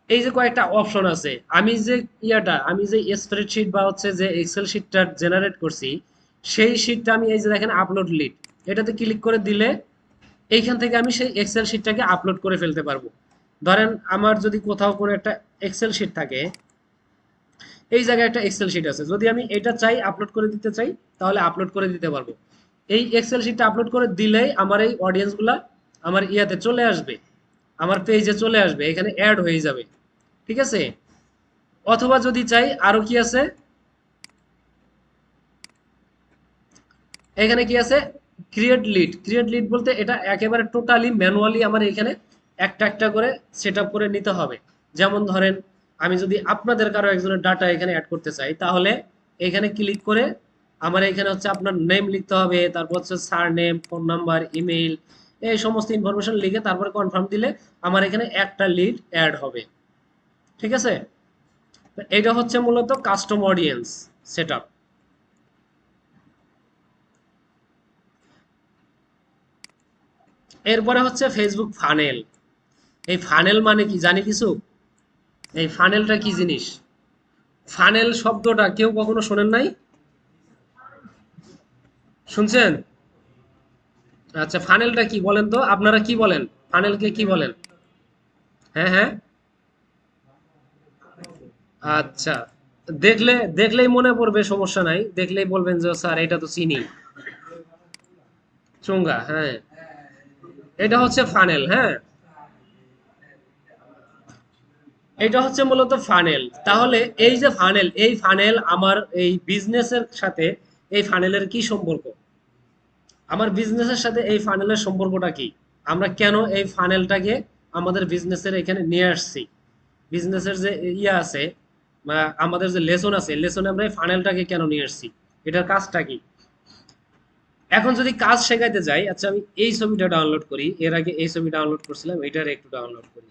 এই যে কয়েকটা অপশন আছে, আমি যে স্প্রেডশিট বা হচ্ছে যে এক্সেল শিটটা জেনারেট করছি, সেই শিটটা আমি এই যে দেখেন আপলোড লিড, এটাতে ক্লিক করে দিলে এইখান থেকে আমি সেই এক্সেল শিটটাকে আপলোড করে ফেলতে পারবো। ধরেন আমার যদি কোথাও কোনো একটা এক্সেল শিট থাকে, এই জায়গায় একটা এক্সেল শিট আছে, যদি আমি এটা চাই আপলোড করে দিতে চাই, তাহলে আপলোড করে দিতে পারবো। এই এক্সেল শিটটা আপলোড করে দিলেই আমার এই অডিয়েন্সগুলা আমার ইয়াতে চলে আসবে, আমার পেজে চলে আসবে, এখানে অ্যাড হয়ে যাবে। ঠিক আছে, অথবা যদি চাই আরো কি আছে, এখানে কি আছে, ক্রিয়েট লিড। ক্রিয়েট লিড বলতে এটা একেবারে টোটালি ম্যানুয়ালি আমার এখানে একটা একটা করে সেট আপ করে নিতে হবে। যেমন ধরেন আমি যদি আপনাদের কারো একজনের ডাটা এখানে অ্যাড করতে চাই, তাহলে এখানে ক্লিক করে আমার এখানে হচ্ছে আপনার নেম লিখতে হবে, তারপর হচ্ছে সার নেম, ফোন নাম্বার, ইমেইল, এই সমস্ত ইনফরমেশন লিখে তারপরে কনফার্ম দিলে আমার এখানে একটা লিড অ্যাড হবে। ঠিক আছে, এটা হচ্ছে মূলত কাস্টম অডিয়েন্স সেটআপ। এরপরে হচ্ছে ফেসবুক ফানেল। এই ফানেল মানে কি জানি কিছু? এই ফানেলটা কি জিনিস? ফানেল শব্দটা কেউ কখনো শোনেন নাই? শুনছেন? আচ্ছা, ফানেলটা কি বলেন তো, আপনারা কি বলেন? ফানেলকে কি বলেন? হ্যাঁ হ্যাঁ, আচ্ছা, দেখলে দেখলেই মনে পড়বে, সমস্যা নাই, দেখলেই বলবেন যে স্যার এটা তো চিনি। চুঙ্গা, হ্যাঁ, এটা হচ্ছে ফানেল। হ্যাঁ, এটা হচ্ছে মূলত ফানেল। তাহলে এই যে ফানেল, এই ফানেল আমার এই বিজনেসের সাথে, এই ফানেলের কি সম্পর্ক? আমার বিজনেসের সাথে এই ফানেলের সম্পর্কটা কি? আমরা কেন এই ফানেলটাকে আমাদের বিজনেসের এখানে নিয়ে আসছি? বিজনেসের যে ইয়ে আছে বা আমাদের যে লেসন আছে, লেসনে আমরা এই ফানেলটাকে কেন নিয়ে আসছি, এটার কাজটা কি? এখন যদি কাজ শেখাইতে যাই, আচ্ছা আমি এই ছবিটা ডাউনলোড করি, এর আগে এই ছবি ডাউনলোড করছিলাম, এটার একটু ডাউনলোড করি।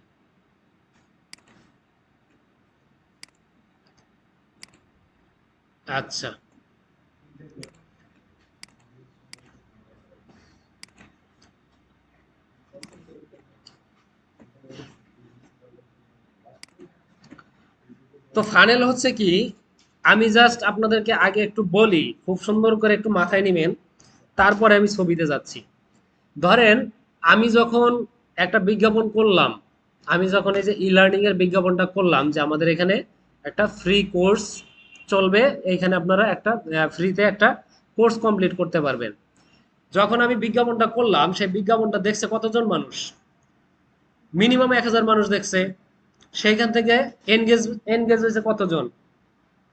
আচ্ছা, তো ফানেল হচ্ছে কি, আমি জাস্ট আপনাদেরকে আগে একটু বলি, খুব সুন্দর করে একটু মাথায় নিবেন, তারপরে আমি ছবিতে যাচ্ছি। ধরেন আমি যখন একটা বিজ্ঞাপন করলাম, আমি যখন এই যে ই লার্নিং এর বিজ্ঞাপনটা করলাম যে আমাদের এখানে একটা ফ্রি কোর্স চলবে, এইখানে আপনারা একটা ফ্রিতে একটা কোর্স কমপ্লিট করতে পারবেন। যখন আমি বিজ্ঞাপনটা করলাম, সেই বিজ্ঞাপনটা দেখছে কতজন মানুষ? মিনিমাম 1000 মানুষ দেখছে। সেইখান থেকে এনগেজ এনগেজ হয়েছে কতজন?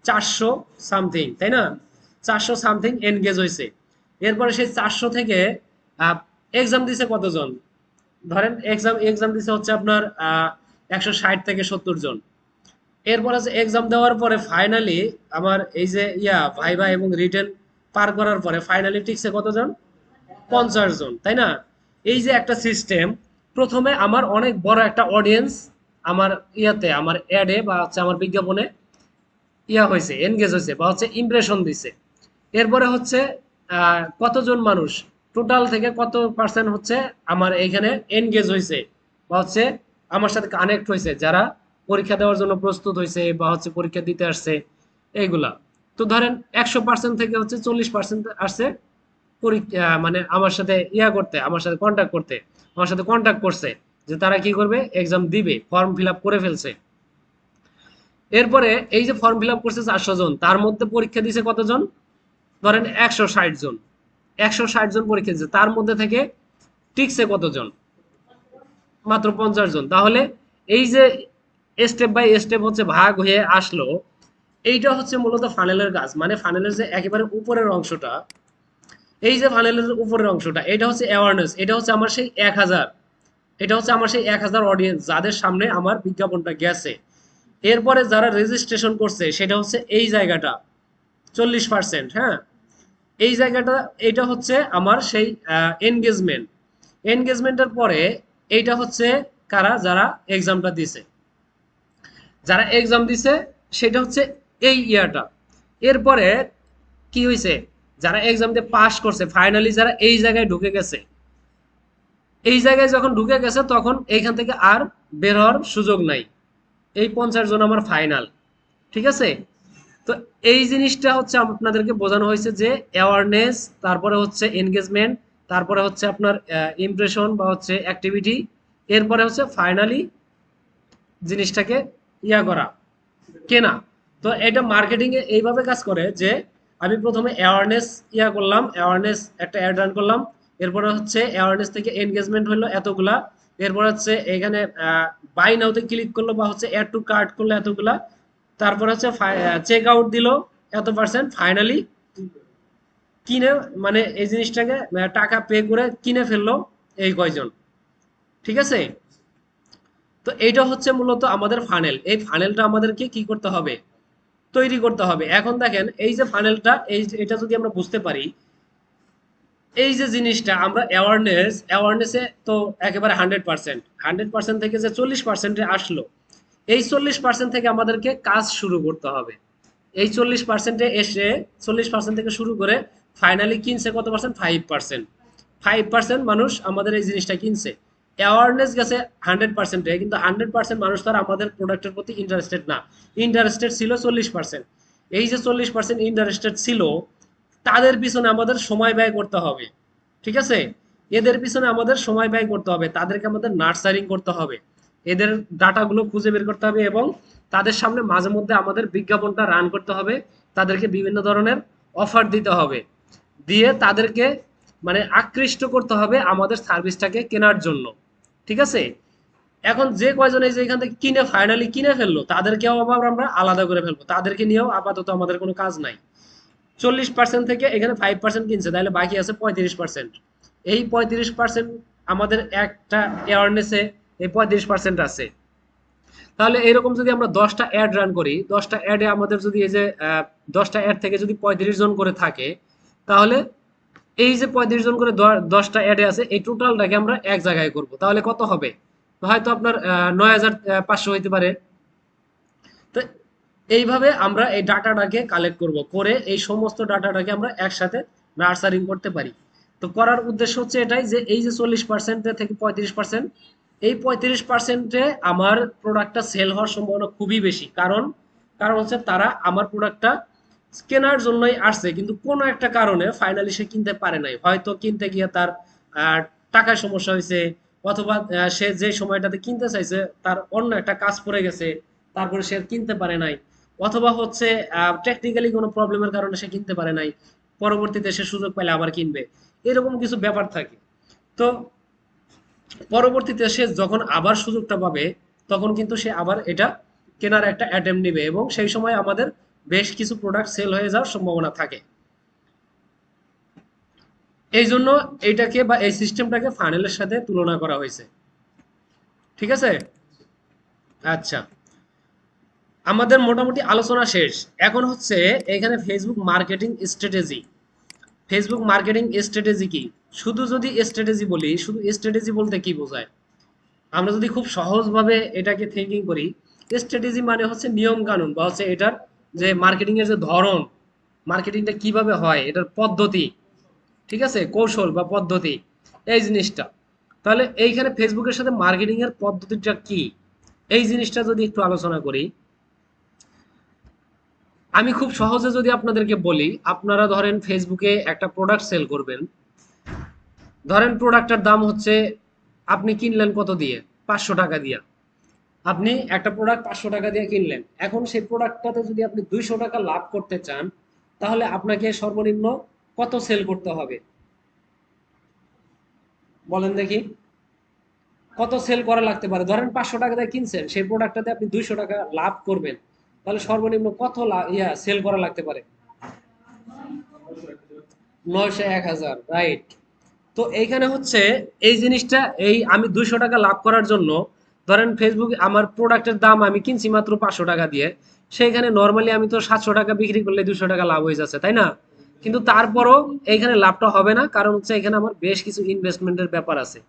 400 সামথিং, তাই না? 400 সামথিং এনগেজ হয়েছে। এরপরে সেই 400 থেকে এক্সাম দিছে কতজন? ধরেন এক্সাম এক্সাম দিছে হচ্ছে আপনার 160 থেকে 70 জন। এরপর হচ্ছে এক্সাম দেওয়ার পরে ফাইনালি আমার এই যে ভাইভা এবং রিটেন পার করার পরে ফাইনালি টিকছে কতজন? 50 জন, তাই না? এই যে একটা সিস্টেম, প্রথমে আমার অনেক বড় একটা অডিয়েন্স আমার আমার অ্যাডে বা হচ্ছে আমার বিজ্ঞাপনে হয়েছে, এনগেজ হয়েছে বা হচ্ছে ইমপ্রেশন দিছে। এরপরে হচ্ছে কতজন মানুষ টোটাল থেকে কত পার্সেন্ট হচ্ছে আমার এইখানে এনগেজ হয়েছে বা হচ্ছে আমার সাথে কানেক্ট হয়েছে, যারা পরীক্ষা দেওয়ার জন্য প্রস্তুত হয়েছে বা হচ্ছে পরীক্ষা দিতে আসছে এইগুলা। তো ধরেন 100% থেকে হচ্ছে 40% আসছে পরীক্ষা, মানে আমার সাথে করতে, আমার সাথে কন্ট্যাক্ট করতে, আমার সাথে কন্ট্যাক্ট করছে যে তারা কি করবে, এক্সাম দিবে, ফর্ম ফিল আপ করে ফেলছে। এরপরে এই যে ফর্ম ফিল আপ করছে 400 জন, তার মধ্যে পরীক্ষা দিছে কতজন, ধরেন 160 জন, 160 জন পরীক্ষা দিচ্ছে, তার মধ্যে থেকে টিকছে কতজন, মাত্র 50 জন। তাহলে এই যে স্টেপ বাই স্টেপ হচ্ছে ভাগ হয়ে আসলো, এইটা হচ্ছে মূলত ফানেলের কাজ। মানে ফানেলের যে একেবারে উপরের অংশটা, এই যে ফানেলের উপরের অংশটা, এটা হচ্ছে অ্যাওয়ারনেস, এটা হচ্ছে আমার সেই 1000, এটা হচ্ছে আমার সেই 1000 অডিয়েন্স যাদের সামনে আমার বিজ্ঞাপনটা গেছে। এরপরে যারা রেজিস্ট্রেশন করছে সেটা হচ্ছে এই জায়গাটা 40%, হ্যাঁ, এই জায়গাটা, এটা হচ্ছে আমার সেই এনগেজমেন্ট। এনগেজমেন্টের পরে এইটা হচ্ছে কারা, যারা এক্সামটা দিছে, যারা এক্সাম দিছে সেটা হচ্ছে এই ইয়াটা। এরপরে কি হয়েছে, যারা এক্সাম দিয়ে পাস করছে ফাইনালি, যারা এই জায়গায় ঢুকে গেছে, এই জায়গায় যখন ঢুকে গেছে তখন এইখান থেকে আর বের হওয়ার সুযোগ নাই। এই 50 জন আমার ফাইনাল। ঠিক আছে? তো এই জিনিসটা হচ্ছে আপনাদেরকে বোঝানো হয়েছে যে অ্যাওয়ারনেস, তারপরে হচ্ছে এনগেজমেন্ট, তারপরে হচ্ছে আপনার ইমপ্রেশন বা হচ্ছে অ্যাক্টিভিটি, এরপরে হচ্ছে ফাইনালি জিনিসটাকে করা, কেনা। তো এটা মার্কেটিং এ এইভাবে কাজ করে যে আমি প্রথমে অ্যাওয়ারনেস করলাম, অ্যাওয়ারনেস একটা অ্যাড রান করলাম, এরপরে হচ্ছে অ্যাওয়ারনেস থেকে এনগেজমেন্ট হলো এতগুলা, এরপর হচ্ছে এখানে বাই নাওতে ক্লিক করলো বা হচ্ছে অ্যাড টু কার্ট করলো এতগুলা, তারপর হচ্ছে চেক আউট দিল এত পার্সেন্ট, ফাইনালি কিনে, মানে এই জিনিসটাকে টাকা পে করে কিনে ফেললো এই কয়জন। ঠিক আছে? তো এইটা হচ্ছে মূলত আমাদের ফানেল। এই ফানেলটা আমাদেরকে কি করতে হবে, তৈরি করতে হবে। এখন দেখেন এই যে ফানেলটা, এটা যদি আমরা বুঝতে পারি, এই যে জিনিসটা আমরা অ্যাওয়ারনেসে তো একেবারে 100%, 100% থেকে যে 40%-এ আসলো, এই 40% থেকে আমাদেরকে কাজ শুরু করতে হবে। এই 40%-এ এসে 40% থেকে শুরু করে ফাইনালি কিনছে কত পার্সেন্ট, 5%। 5% মানুষ আমাদের এই জিনিসটা কিনছে। অ্যাওয়ারনেস গেছে 100%-এ, কিন্তু 100% মানুষ তার আমাদের প্রোডাক্টের প্রতি ইন্টারেস্টেড না, ইন্টারেস্টেড ছিল 40%। এই যে 40% ইন্টারেস্টেড ছিল, তাদের পিছনে আমাদের সময় ব্যয় করতে হবে। ঠিক আছে? এদের পিছনে আমাদের সময় ব্যয় করতে হবে, তাদেরকে আমাদের নার্সারিং করতে হবে, এদের ডাটাগুলো খুঁজে বের করতে হবে এবং তাদের সামনে মাঝে মধ্যে আমাদের বিজ্ঞাপনটা রান করতে হবে, তাদেরকে বিভিন্ন ধরনের অফার দিতে হবে, দিয়ে তাদেরকে মানে আকৃষ্ট করতে হবে আমাদের সার্ভিসটাকে কেনার জন্য। ঠিক আছে? এখন যে কয়জন এই যে এখান থেকে কিনে ফাইনালি কিনে ফেললো, তাদেরকেও আবার আমরা আলাদা করে ফেলবো, তাদেরকে নিয়েও আপাতত আমাদের কোনো কাজ নাই। 40% থেকে এখানে 5% কিনছে, তাহলে বাকি আছে 35%। এই 35% আমাদের একটা অ্যাওয়ারনেসে এই 35% আছে। তাহলে এরকম যদি আমরা 10টা অ্যাড রান করি, 10টা অ্যাডে আমাদের যদি এই যে 10টা অ্যাড থেকে যদি 35 জন করে থাকে, তাহলে এই যে 35 জন করে 10টা অ্যাডে আছে, এই টোটালটাকে আমরা এক জায়গায় করব, তাহলে কত হবে, হয়তো আপনার 9500 হইতে পারে। তো এইভাবে আমরা এই ডাটাটাকে কালেক্ট করব, করে এই সমস্ত ডাটাটাকে আমরা একসাথে নার্সারিং করতে পারি। তো করার উদ্দেশ্য হচ্ছে এটাই যে এই যে 40% থেকে 35%, এই 35%-এ আমার প্রোডাক্টটা সেল হওয়ার সম্ভাবনা খুবই বেশি। কারণ কারণ হচ্ছে তারা আমার প্রোডাক্টটা কেনার জন্যই আসছে, কিন্তু কোনো একটা কারণে ফাইনালি সে কিনতে পারে নাই, হয়তো কিনতে গিয়ে তার টাকার সমস্যা হয়েছে, অথবা সে যে সময়টাতে কিনতে চাইছে তার অন্য একটা কাজ পড়ে গেছে, তারপরে সে কিনতে পারে নাই, অথবা হচ্ছে টেকনিক্যালি কোনো প্রবলেমের কারণে সে কিনতে পারে নাই, পরবর্তীতে সে সুযোগ পেলে আবার কিনবে, এরকম কিছু ব্যাপার থাকে। তো পরবর্তীতে সে যখন আবার সুযোগটা পাবে, তখন কিন্তু সে আবার এটা কেনার একটা অ্যাটেম্প নিবে এবং সেই সময় আমাদের বেশ কিছু প্রোডাক্ট সেল হয়ে যাওয়ার সম্ভাবনা থাকে। এই জন্য এইটাকে বা এই সিস্টেমটাকে ফানেলের সাথে তুলনা করা হয়েছে। ঠিক আছে? আচ্ছা, আমাদের মোটামুটি আলোচনা শেষ। এখন হচ্ছে এখানে Facebook marketing strategy. Facebook marketing strategy কি? শুধু যদি স্ট্র্যাটেজি বলি, শুধু স্ট্র্যাটেজি বলতে কি বোঝায়? আমরা যদি খুব সহজভাবে এটাকে থিঙ্কিং করি, স্ট্র্যাটেজি মানে হচ্ছে নিয়ম কানুন বা হচ্ছে এটার যে মার্কেটিং এর যে ধরন, মার্কেটিংটা কিভাবে হয়, এটার পদ্ধতি। ঠিক আছে, কৌশল বা পদ্ধতি, এই জিনিসটা। তাহলে এইখানে ফেসবুকের সাথে মার্কেটিং এর পদ্ধতিটা কি, এই জিনিসটা যদি একটু আলোচনা করি। আমি খুব সহজে যদি আপনাদেরকে বলি, আপনারা ধরেন ফেসবুকে একটা প্রোডাক্ট সেল করবেন। ধরেন প্রোডাক্টটার দাম হচ্ছে, আপনি কিনলেন কত দিয়ে, 500 টাকা দিয়ে। আপনি একটা প্রোডাক্ট 500 টাকা দিয়ে কিনলেন, এখন সেই প্রোডাক্টটাতে যদি আপনি 200 টাকা লাভ করতে চান, তাহলে আপনাকে সর্বনিম্ন কত সেল করতে হবে বলেন দেখি, কত সেল করা লাগতে পারে? ধরেন 500 টাকা দিয়ে কিনছেন, সেই প্রোডাক্টটাতে আপনি 200 টাকা লাভ করবেন, তাহলে সর্বনিম্ন কত সেল করা লাগতে পারে? 900, 1000, রাইট। তো এইখানে হচ্ছে এই জিনিসটা, এই আমি 200 টাকা লাভ করার জন্য, ধরেন ফেসবুক আমার প্রোডাক্টের দাম আমি কিনছি মাত্র 500 টাকা দিয়ে, সেইখানে নর্মালি আমি তো 700 টাকা বিক্রি করলে 200 টাকা লাভ হয়ে যাচ্ছে, তাই না? কিন্তু তারপরও এইখানে লাভটা হবে না, কারণ হচ্ছে এখানে আমার বেশ কিছু ইনভেস্টমেন্টের ব্যাপার আছে।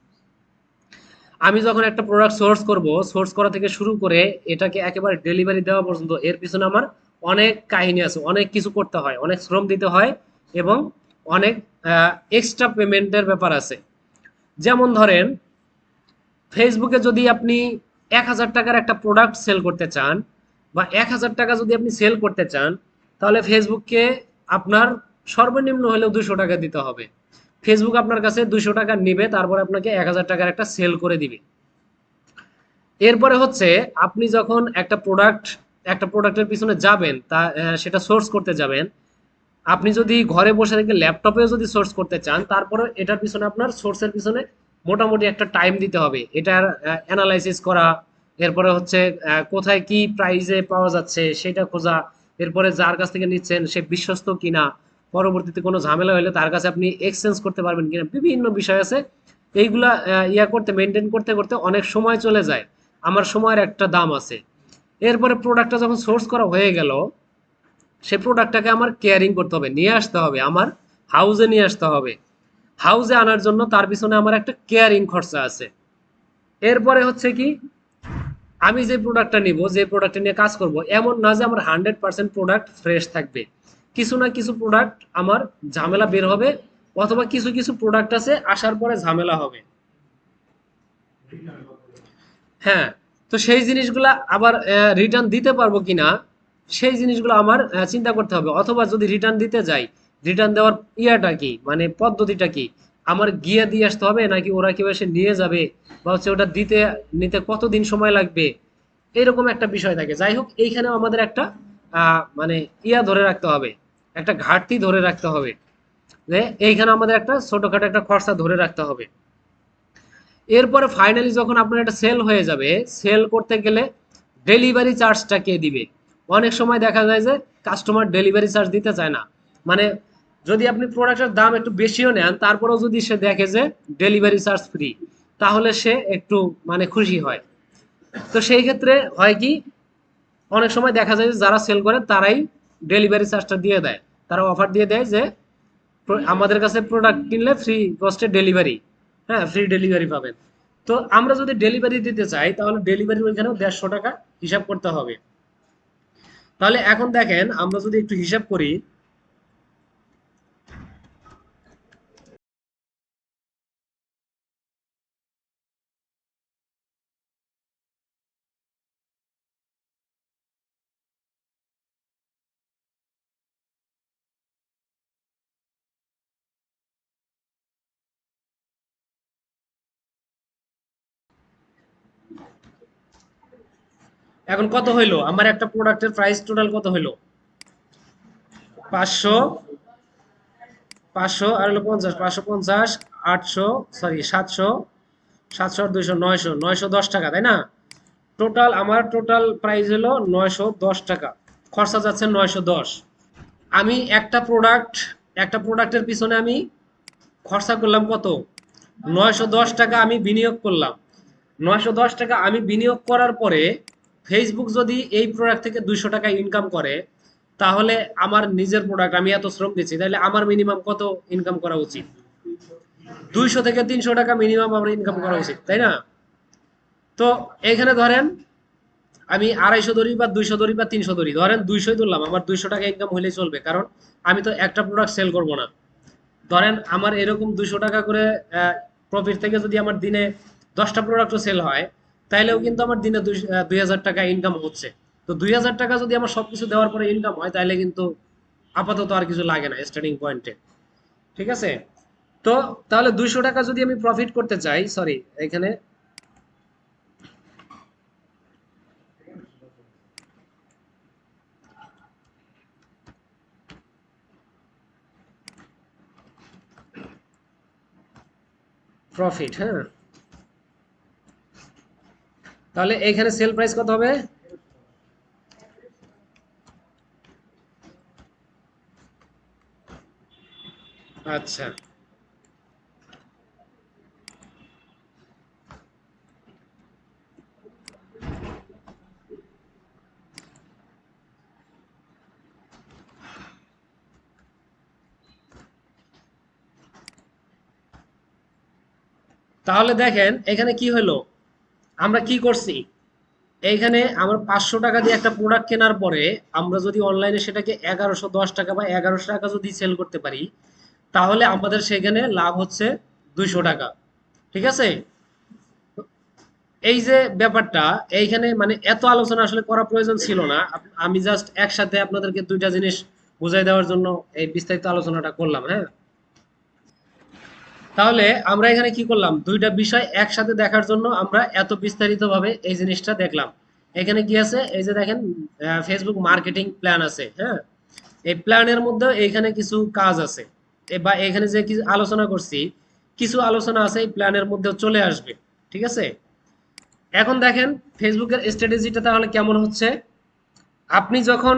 আমি যখন একটা প্রোডাক্ট সোর্স করব, সোর্স করা থেকে শুরু করে এটাকে একেবারে ডেলিভারি দেওয়া পর্যন্ত, এর পিছনে আমার অনেক কাহিনী আছে, অনেক কিছু করতে হয়, অনেক শ্রম দিতে হয়, এবং অনেক এক্সট্রা পেমেন্টের ব্যাপার আছে। যেমন ধরেন ফেসবুকে যদি আপনি 1000 টাকার একটা প্রোডাক্ট সেল করতে চান, বা 1000 টাকা যদি আপনি সেল করতে চান, তাহলে ফেসবুককে আপনার সর্বনিম্ন হলেও 200 টাকা দিতে হবে। ফেসবুক আপনার কাছে 200 টাকা নিবে, তারপর আপনাকে 1000 টাকার একটা সেল করে দিবে। এরপরে হচ্ছে আপনি যখন একটা প্রোডাক্টের পিছনে যাবেন, তা সেটা সোর্স করতে যাবেন, আপনি যদি ঘরে বসে থেকে ল্যাপটপেও যদি সোর্স করতে চান, তারপরে এটার পিছনে আপনার সোর্সের পিছনে মোটামুটি একটা টাইম দিতে হবে, এটার অ্যানালাইসিস করা, এরপরে হচ্ছে কোথায় কি প্রাইসে পাওয়া যাচ্ছে সেটা খোঁজা, এরপরে যার কাছ থেকে নিচ্ছেন সে বিশ্বস্ত কিনা, পরবর্তীতে কোনো ঝামেলা হলে তার কাছে আপনি এক্সচেঞ্জ করতে পারবেন কিনা, বিভিন্ন বিষয় আছে। এইগুলা করতে মেনটেন করতে করতে অনেক সময় চলে যায়, আমার সময়ের একটা দাম আছে। এরপরে প্রোডাক্টটা যখন সোর্স করা হয়ে গেল, সেই প্রোডাক্টটাকে আমার কেয়ারিং করতে হবে, নিয়ে আসতে হবে আমার হাউজে, নিয়ে আসতে হবে। হাউজে আনার জন্য তার পিছনে আমার একটা কেয়ারিং খরচা আছে। এরপরে হচ্ছে কি, আমি যে প্রোডাক্টটা নিব, যে প্রোডাক্টটা নিয়ে কাজ করব, এমন না যে আমার 100% প্রোডাক্ট ফ্রেশ থাকবে। কিছু না কিছু প্রোডাক্ট আমার ঝামেলা বের হবে, অথবা কিছু কিছু প্রোডাক্ট আছে আসার পরে ঝামেলা হবে। হ্যাঁ, তো সেই জিনিসগুলা আবার রিটার্ন দিতে পারবো কিনা, সেই জিনিসগুলো আমার চিন্তা করতে হবে। অথবা যদি রিটার্ন দিতে যাই, রিটার্ন দেওয়ার ইয়াটা কি, মানে পদ্ধতিটা কি, আমার গিয়ে দিয়ে আসতে হবে নাকি ওরা কেউ এসে নিয়ে যাবে, বা হচ্ছে ওটা নিতে কতদিন সময় লাগবে, এরকম একটা বিষয় থাকে। যাই হোক, এইখানেও আমাদের একটা মানে ধরে রাখতে হবে, একটা ঘাটতি ধরে রাখতে হবে, যে এইখানে আমাদের একটা ছোটখাটো একটা খরচা ধরে রাখতে হবে। এরপরে ফাইনালি যখন আপনার এটা সেল হয়ে যাবে, সেল করতে গেলে ডেলিভারি চার্জটা কে দিবে? অনেক সময় দেখা যায় যে কাস্টমার ডেলিভারি চার্জ দিতে চায় না। মানে যদি আপনি প্রোডাক্টের দাম একটু বেশিও নেন, তারপরেও যদি সে দেখে যে ডেলিভারি চার্জ ফ্রি, তাহলে সে একটু মানে খুশি হয়। তো সেই ক্ষেত্রে হয় কি, অনেক সময় দেখা যায় যে যারা সেল করে তারাই ডেলিভারি চার্জটা দিয়ে দেয়, তারা অফার দিয়ে দেয় যে আমাদের কাছে প্রোডাক্ট কিনলে ফ্রি কস্টে ডেলিভারি, হ্যাঁ ফ্রি ডেলিভারি পাবেন। তো আমরা যদি ডেলিভারি দিতে চাই, তাহলে ডেলিভারি ওইখানেও 150 টাকা হিসাব করতে হবে। তাহলে এখন দেখেন, আমরা যদি একটু হিসাব করি, এখন কত হইলো আমার একটা প্রোডাক্টের প্রাইস টোটাল কত হইলো? 500, 500 আর হলো 50, 550, 800, সরি 700, 700 আর 200, 900, 910 টাকা, তাই না? টোটাল প্রাইস হলো 910 টাকা, খরচা যাচ্ছে 910। আমি একটা প্রোডাক্টের পিছনে আমি খরচা করলাম কত? 910 টাকা আমি বিনিয়োগ করলাম। 910 টাকা আমি বিনিয়োগ করার পরে ফেসবুক যদি এই প্রোডাক্ট থেকে 200 টাকা ইনকাম করে, তাহলে আমার নিজের প্রোডাক্ট, আমি এত শ্রম দিচ্ছি, তাহলে আমার মিনিমাম কত ইনকাম করা উচিত? 200 থেকে 300 টাকা মিনিমাম আমার ইনকাম করা উচিত, তাই না? তো এখানে ধরেন আমি 250 ধরি বা 200 ধরি বা 300 ধরি, ধরেন 200 ধরলাম, আমার 200 টাকা ইনকাম হলেই চলবে, কারণ আমি তো একটা প্রোডাক্ট সেল করব না। ধরেন আমার এরকম 200 টাকা করে প্রফিট থেকে যদি আমার দিনে 10টা প্রোডাক্টও সেল হয়, তাইলেও কিন্তু আমার দিনে 2000 টাকা ইনকাম হচ্ছে। তো 2000 টাকা যদি আমার সবকিছু দেওয়ার পরে ইনকাম হয়, তাইলে কিন্তু আপাতত আর কিছু লাগে না স্টার্টিং পয়েন্টে। ঠিক আছে? তো তাহলে 200 টাকা যদি আমি প্রফিট করতে চাই, সরি এখানে প্রফিট, হ্যাঁ, তাহলে এইখানে সেল প্রাইস কত হবে? আচ্ছা, তাহলে দেখেন এখানে কি হলো, আমরা কি করছি, এইখানে আমার 500 টাকা দিয়ে একটা প্রোডাক্ট কেনার পরে আমরা যদি অনলাইনে সেটাকে 1110 টাকা বা 1100 টাকা যদি সেল করতে পারি, তাহলে আমাদের সেখানে লাভ হচ্ছে 200 টাকা। ঠিক আছে? এই যে ব্যাপারটা, এইখানে মানে এত আলোচনা আসলে করা প্রয়োজন ছিল না। আমি জাস্ট একসাথে আপনাদেরকে দুইটা জিনিস বুঝাই দেওয়ার জন্য এই বিস্তারিত আলোচনাটা করলাম। হ্যাঁ, তাহলে আমরা এখানে কি করলাম, দুইটা বিষয় একসাথে দেখার জন্য আমরা এত বিস্তারিত ভাবে এই জিনিসটা দেখলাম। এখানে কি আছে, এই যে দেখেন ফেসবুক মার্কেটিং প্ল্যান আছে। হ্যাঁ, এই প্ল্যানের মধ্যে এইখানে কিছু কাজ আছে, বা এখানে যে কিছু আলোচনা করছি, কিছু আলোচনা আছে এই প্ল্যানের মধ্যে চলে আসবে। ঠিক আছে? এখন দেখেন ফেসবুকের স্ট্র্যাটেজিটা তাহলে কেমন হচ্ছে। আপনি যখন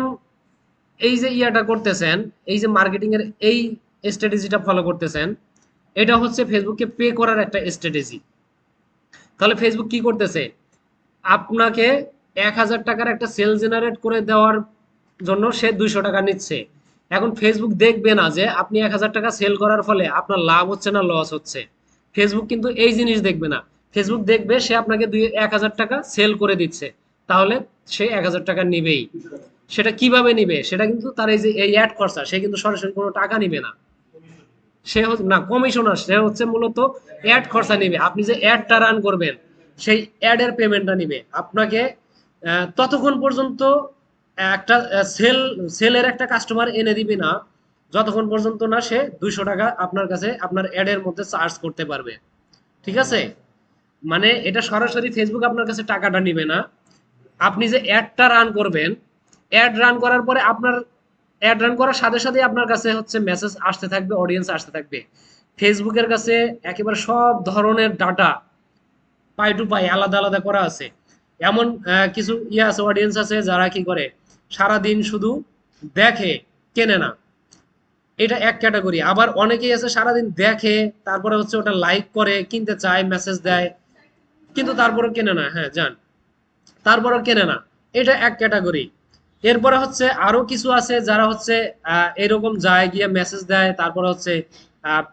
এই যে ইয়াটা করতেছেন, এই যে মার্কেটিং এর এই স্ট্র্যাটেজিটা ফলো করতেছেন, এটা হচ্ছে ফেসবুককে পে করার একটা স্ট্র্যাটেজি। তাহলে ফেসবুক কি করতেছে, আপনাকে 1000 টাকার একটা সেল জেনারেট করে দেওয়ার জন্য সে 200 টাকা নিচ্ছে। এখন ফেসবুক দেখবে না যে আপনি 1000 টাকা সেল করার ফলে আপনার লাভ হচ্ছে না লস হচ্ছে। ফেসবুক কিন্তু এই জিনিস দেখবে না। ফেসবুক দেখবে সে আপনাকে 1000 টাকা সেল করে দিচ্ছে, তাহলে সে 1000 টাকা নিবেই। সেটা কিভাবে নিবে, সেটা কিন্তু তার এই যে এই অ্যাড খরচা, সে কিন্তু সরাসরি কোনো টাকা নিবে না। সে না কমিশনার, সে হচ্ছে মূলত অ্যাড খরচা নিবে। আপনি যে অ্যাডটা রান করবেন, সেই অ্যাডের পেমেন্টটা নিবে আপনাকে। ততক্ষণ পর্যন্ত একটা সেলের একটা কাস্টমার এনে দিবে না, যতক্ষণ পর্যন্ত না সে 200 টাকা আপনার কাছে আপনার অ্যাডের মধ্যে চার্জ করতে পারবে। ঠিক আছে? মানে এটা সরাসরি ফেসবুক আপনার কাছে টাকাটা নিবে না। আপনি যে অ্যাডটা রান করবেন, অ্যাড রান করার পরে আপনার অ্যাড রান করার সাথে সাথে আপনার কাছে হচ্ছে মেসেজ আসতে থাকবে, অডিয়েন্স আসতে থাকবে। ফেসবুকের কাছে একেবারে সব ধরনের ডাটা পাই টু পাই আলাদা আলাদা করা আছে। এমন কিছু ইয়ে আছে, অডিয়েন্স আছে যারা কি করে, সারাদিন শুধু দেখে, কেনে না। এটা এক ক্যাটাগরি। আবার অনেকেই আছে সারাদিন দেখে, তারপরে হচ্ছে ওটা লাইক করে, কিনতে চায়, মেসেজ দেয়, কিন্তু তারপরেও কেনে না। হ্যাঁ, যান, তারপরেও কেনে না। এটা এক ক্যাটাগরি। এরপরে হচ্ছে আরো কিছু আছে যারা হচ্ছে এরকম যায়, গিয়ে মেসেজ দেয়, তারপরে হচ্ছে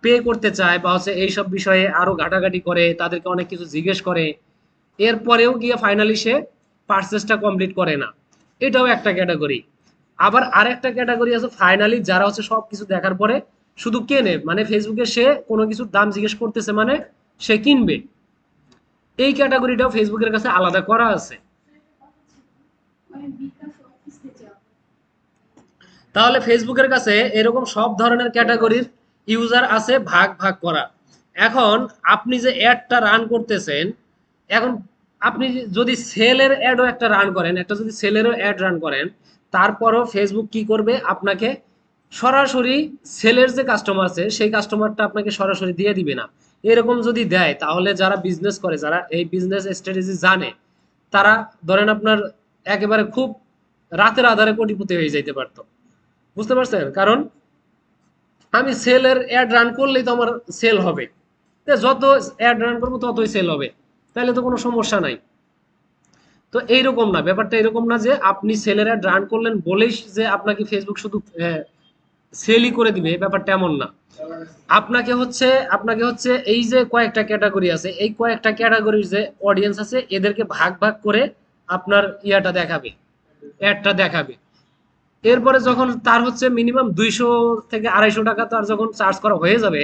পে করতে চায়, বা হচ্ছে এইসব বিষয়ে আরো ঘাটাঘাটি করে, তাদেরকে অনেক কিছু জিজ্ঞেস করে, এরপরেও গিয়ে ফাইনালি সে পার্সেসটা কমপ্লিট করে না। এটাও একটা ক্যাটাগরি। আবার আরেকটা ক্যাটাগরি আছে ফাইনালি যারা হচ্ছে সবকিছু দেখার পরে শুধু কেনে, মানে ফেসবুকে সে কোনো কিছুর দাম জিজ্ঞেস করতেছে মানে সে কিনবে। এই ক্যাটাগরিটাও ফেসবুকের কাছে আলাদা করা আছে। তাহলে ফেসবুকের কাছে এরকম সব ধরনের ক্যাটাগরির ইউজার আছে, ভাগ ভাগ করা। এখন আপনি যে অ্যাডটা রান করতেছেন, এখন আপনি যদি সেলের অ্যাডও একটা রান করেন, একটা যদি সেলেরও অ্যাড রান করেন, তারপরও ফেসবুক কি করবে, আপনাকে সরাসরি সেলের যে কাস্টমার আছে সেই কাস্টমারটা আপনাকে সরাসরি দিয়ে দিবে না। এরকম যদি দেয়, তাহলে যারা বিজনেস করে, যারা এই বিজনেস স্ট্র্যাটেজি জানে, তারা ধরেন আপনার একেবারে খুব রাতের আধারে কোটিপতি হয়ে যাইতে পারতো। বুঝতে পারছেন? কারণ আমি সেলের অ্যাড রান করলেই তো আমার সেল হবে। তো যত অ্যাড রান করবো ততই সেল হবে, তাহলে তো কোনো সমস্যা নাই। তো এইরকম না, ব্যাপারটা এরকম না যে আপনি সেলের অ্যাড রান করলেন বলেই যে আপনাকে ফেসবুক শুধু সেলই করে দিবে, ব্যাপারটা এমন না। আপনাকে হচ্ছে এই যে কয়েকটা ক্যাটাগরি আছে, এই কয়েকটা ক্যাটাগরির যে অডিয়েন্স আছে, এদেরকে ভাগ ভাগ করে আপনার ইয়াটা দেখাবে, অ্যাডটা দেখাবে। এরপরে যখন তার হচ্ছে মিনিমাম 200 থেকে 250 টাকা তার যখন চার্জ করা হয়ে যাবে,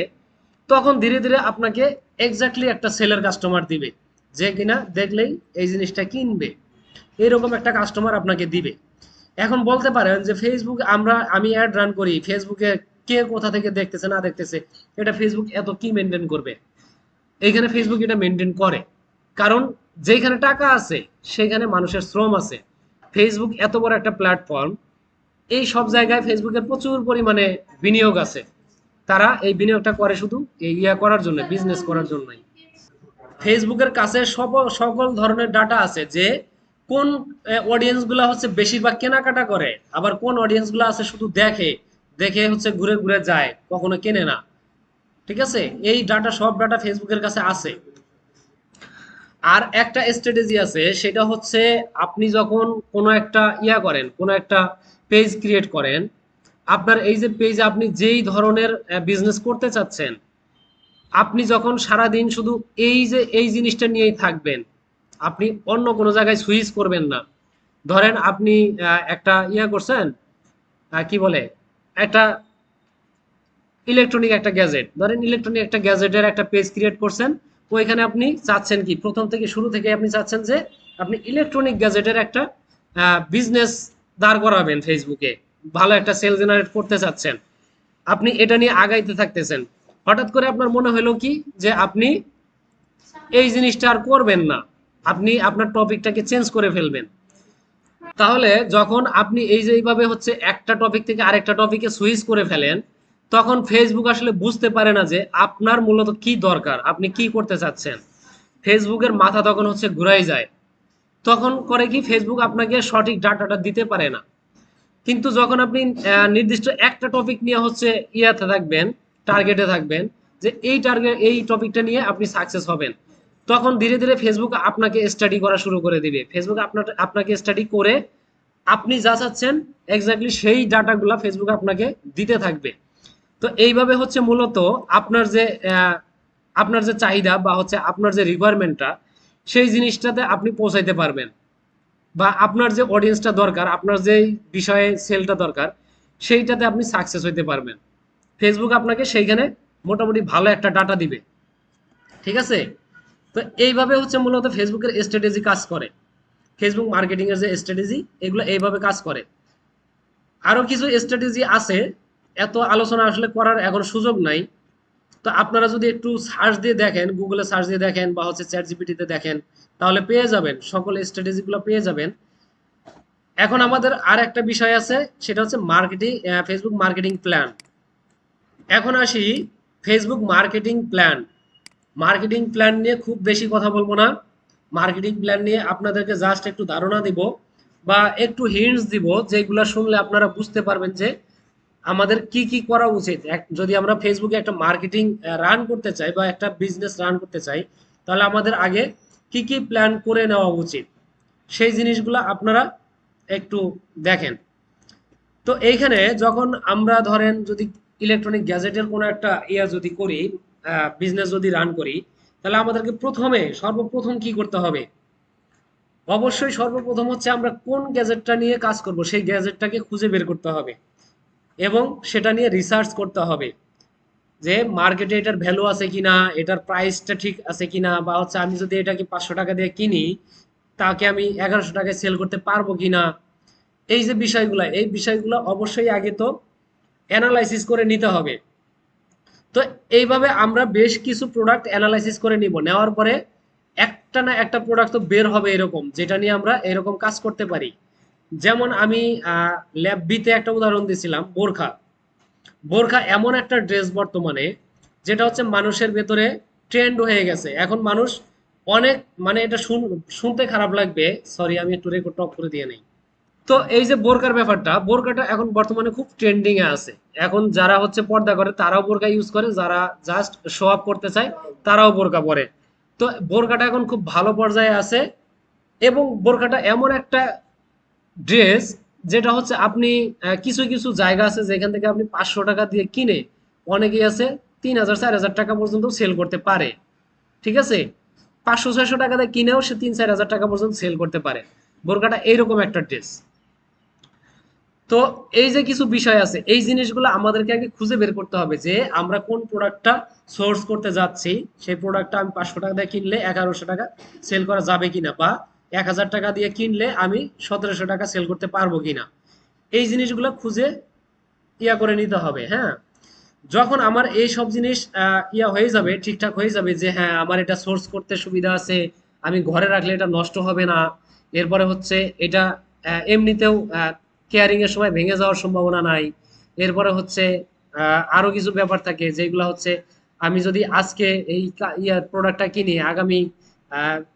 তখন ধীরে ধীরে আপনাকে এক্স্যাক্টলি একটা সেলের কাস্টমার দিবে, যে কিনা দেখলেই এই জিনিসটা কিনবে। এরকম একটা কাস্টমার আপনাকে দিবে। এখন বলতে পারেন যে ফেসবুক আমি অ্যাড রান করি, ফেসবুকে কে কোথা থেকে দেখতেছে না দেখতেছে, এটা ফেসবুক এত কি মেনটেন করবে? এইখানে ফেসবুক এটা মেনটেন করে, কারণ যেখানে টাকা আছে সেখানে মানুষের শ্রম আছে। ফেসবুক এত বড় একটা প্ল্যাটফর্ম, এই সব জায়গায় ফেসবুকের প্রচুর পরিমাণে বিনিয়োগ আছে। তারা এই বিনিয়োগটা করে শুধু এই করার জন্য, বিজনেস করার জন্যই। ফেসবুকের কাছে সকল ধরনের ডাটা আছে, যে কোন অডিয়েন্স গুলা হচ্ছে বেশিরভাগ কেনাকাটা করে, আবার কোন অডিয়েন্স গুলা আছে শুধু দেখে, দেখে হচ্ছে ঘুরে ঘুরে যায়, কখনো কেনে না। ঠিক আছে, এই ডাটা, সব ডাটা ফেসবুকের কাছে আছে। আর একটা স্ট্র্যাটেজি আছে, সেটা হচ্ছে আপনি যখন কোনো একটা করেন, কোনো একটা পেজ ক্রিয়েট করেন, আপনার এই যে পেজে আপনি যেই ধরনের বিজনেস করতে চাচ্ছেন, আপনি যখন সারাদিন শুধু এই জিনিসটা নিয়েই থাকবেন, আপনি অন্য কোনো জায়গায় সুইচ করবেন না। ধরেন আপনি একটা করছেন, কি বলে, একটা ইলেকট্রনিক একটা গ্যাজেট, ধরেন ইলেকট্রনিক একটা গ্যাজেটের একটা পেজ ক্রিয়েট করছেন। ওইখানে আপনি চাচ্ছেন কি, প্রথম থেকে শুরু থেকে আপনি চাচ্ছেন যে আপনি ইলেকট্রনিক গ্যাজেটের একটা বিজনেস দাঁড় করাবেন ফেসবুকে, ভালো একটা সেল জেনারেট করতে চাচ্ছেন। আপনি এটা নিয়ে আগাইতে থাকতেছেন, হঠাৎ করে আপনার মনে হলো কি যে আপনি এই জিনিসটা আর করবেন না, আপনি আপনার টপিকটাকে চেঞ্জ করে ফেলবেন। তাহলে যখন আপনি এই যে এইভাবে হচ্ছে একটা টপিক থেকে আরেকটা টপিকে সুইচ করে ফেলেন, তখন ফেসবুক আসলে বুঝতে পারে না যে আপনার মূলত কি দরকার, আপনি কি করতে চাচ্ছেন। ফেসবুকের মাথা তখন হচ্ছে ঘুরাই যায়, তখন করে কি ফেসবুক আপনাকে সঠিক ডাটাটা দিতে পারে না। কিন্তু যখন আপনি নির্দিষ্ট একটা টপিক নিয়ে হচ্ছে থাকবেন, টার্গেটে থাকবেন, যে এই টপিকটা নিয়ে আপনি সাকসেস হবেন, তখন ধীরে ধীরে ফেসবুক আপনাকে স্টাডি করা শুরু করে দিবে। ফেসবুক আপনাকে স্টাডি করে আপনি যা চাচ্ছেন এক্স্যাক্টলি সেই ডাটাগুলা ফেসবুক আপনাকে দিতে থাকবে। তো এইভাবে হচ্ছে মূলত আপনার যে আপনার যে চাহিদা বা হচ্ছে আপনার যে রিকোয়ারমেন্টটা, সেই জিনিসটাতে আপনি পৌঁছাইতে পারবেন, বা আপনার যে অডিয়েন্সটা দরকার, আপনার যে বিষয়ে সেলটা দরকার, সেইটাতে আপনি সাকসেস হইতে পারবেন। ফেসবুক আপনাকে সেইখানে মোটামুটি ভালো একটা ডাটা দিবে। ঠিক আছে, তো এইভাবে হচ্ছে মূলত ফেসবুকের স্ট্র্যাটেজি কাজ করে। ফেসবুক মার্কেটিং এর যে স্ট্র্যাটেজি, এগুলো এইভাবে কাজ করে। আরো কিছু স্ট্র্যাটেজি আছে, এত আলোচনা আসলে করার এখন সুযোগ নাই। তো আপনারা যদি একটু সার্চ দিয়ে দেখেন, গুগলে সার্চ দিয়ে দেখেন বা হচ্ছে চ্যাট জিপিটিতে দেখেন, তাহলে পেয়ে যাবেন, সকল স্ট্র্যাটেজি গুলো পেয়ে যাবেন। এখন আমাদের আর একটা বিষয় আছে, সেটা হচ্ছে মার্কেটিং, ফেসবুক মার্কেটিং প্ল্যান। এখন আসি Facebook marketing plan. Marketing plan নিয়ে খুব বেশি কথা বলবো না। মার্কেটিং প্ল্যান নিয়ে আপনাদেরকে জাস্ট একটু ধারণা দিব বা একটু হিন্টস দিব, যেগুলো শুনলে আপনারা বুঝতে পারবেন যে আমাদের কি কি করা উচিত। যদি আমরা ফেসবুকে একটা মার্কেটিং রান করতে চাই বা একটা বিজনেস রান করতে চাই, তাহলে আমাদের আগে কি কি প্ল্যান করে নেওয়া উচিত, সেই জিনিসগুলো আপনারা একটু দেখেন। তো এইখানে যখন আমরা ধরেন যদি ইলেকট্রনিক গ্যাজেটের কোনো একটা যদি করি, বিজনেস যদি রান করি, তাহলে আমাদেরকে সর্বপ্রথম কি করতে হবে? অবশ্যই সর্বপ্রথম হচ্ছে আমরা কোন গ্যাজেটটা নিয়ে কাজ করব সেই গ্যাজেটটাকে খুঁজে বের করতে হবে, এবং সেটা নিয়ে রিসার্চ করতে হবে যে মার্কেটে এটার ভ্যালু আছে কিনা, এটার প্রাইসটা ঠিক আছে কিনা, বা হচ্ছে আমি যদি এটাকে 500 টাকা দিয়ে কিনি, তাকে আমি 1100 টাকায় সেল করতে পারবো কিনা। এই যে বিষয়গুলো, এই বিষয়গুলো অবশ্যই আগে তো অ্যানালাইসিস করে নিতে হবে। তো এইভাবে আমরা বেশ কিছু প্রোডাক্ট অ্যানালাইসিস করে নিব, নেওয়ার পরে একটা না একটা প্রোডাক্ট তো বের হবে এরকম, যেটা নিয়ে আমরা এরকম কাজ করতে পারি। যেমন আমি ল্যাব বিতে একটা উদাহরণ দিয়েছিলাম, বোরখা। বোরখা এমন একটা ড্রেস বর্তমানে, যেটা হচ্ছে মানুষের ভেতরে ট্রেন্ড হয়ে গেছে। এখন মানুষ অনেক, মানে এটা শুনতে খারাপ লাগবে, সরি আমি একটু রেকর্ড অফ করে দিয়ে নেই। তো এই যে বোরকার ব্যাপারটা, বোরকাটা এখন বর্তমানে খুব ট্রেন্ডিং এ আছে। এখন যারা হচ্ছে পর্দা করে তারাও বোরকা ইউজ করে, যারা জাস্ট শো আপ করতে চায় তারাও বোরকা পরে। তো বোরকাটা এখন খুব ভালো পর্যায়ে আছে, এবং বোরকাটা এমন একটা ড্রেস, যেটা হচ্ছে আপনি কিছু কিছু জায়গা আছে যেখান থেকে আপনি 500 টাকা দিয়ে কিনে, অনেকেই আছে 3000 4000 টাকা পর্যন্ত সেল করতে পারে। ঠিক আছে, 500 600 টাকা দিয়ে কিনেও সে 3 4 হাজার টাকা পর্যন্ত সেল করতে পারে। বোরকাটা এইরকম একটা ড্রেস। তো এই যে কিছু বিষয় আছে, এই জিনিসগুলো আমাদেরকে আগে খুঁজে বের করতে হবে যে আমরা কোন প্রোডাক্টটা সোর্স করতে যাচ্ছি, সেই প্রোডাক্টটা আমি 500 টাকা দিয়ে কিনলে 1100 টাকা সেল করা যাবে কিনা, বা 1000 টাকা দিয়ে কিনলে আমি 1700 টাকা সেল করতে পারবো কিনা, এই জিনিসগুলো খুঁজে করে নিতে হবে। হ্যাঁ, যখন আমার এই সব জিনিস হয়ে যাবে, ঠিকঠাক হয়ে যাবে যে হ্যাঁ আমার এটা সোর্স করতে সুবিধা আছে, আমি ঘরে রাখলে এটা নষ্ট হবে না, এরপরে হচ্ছে এটা এমনিতেও কেয়ারিং এর সময় ভেঙে যাওয়ার সম্ভাবনা নাই, এরপরে হচ্ছে আরো কিছু ব্যাপার থাকে যেগুলো হচ্ছে আমি যদি আজকে এই প্রোডাক্টটা কিনি, আগামী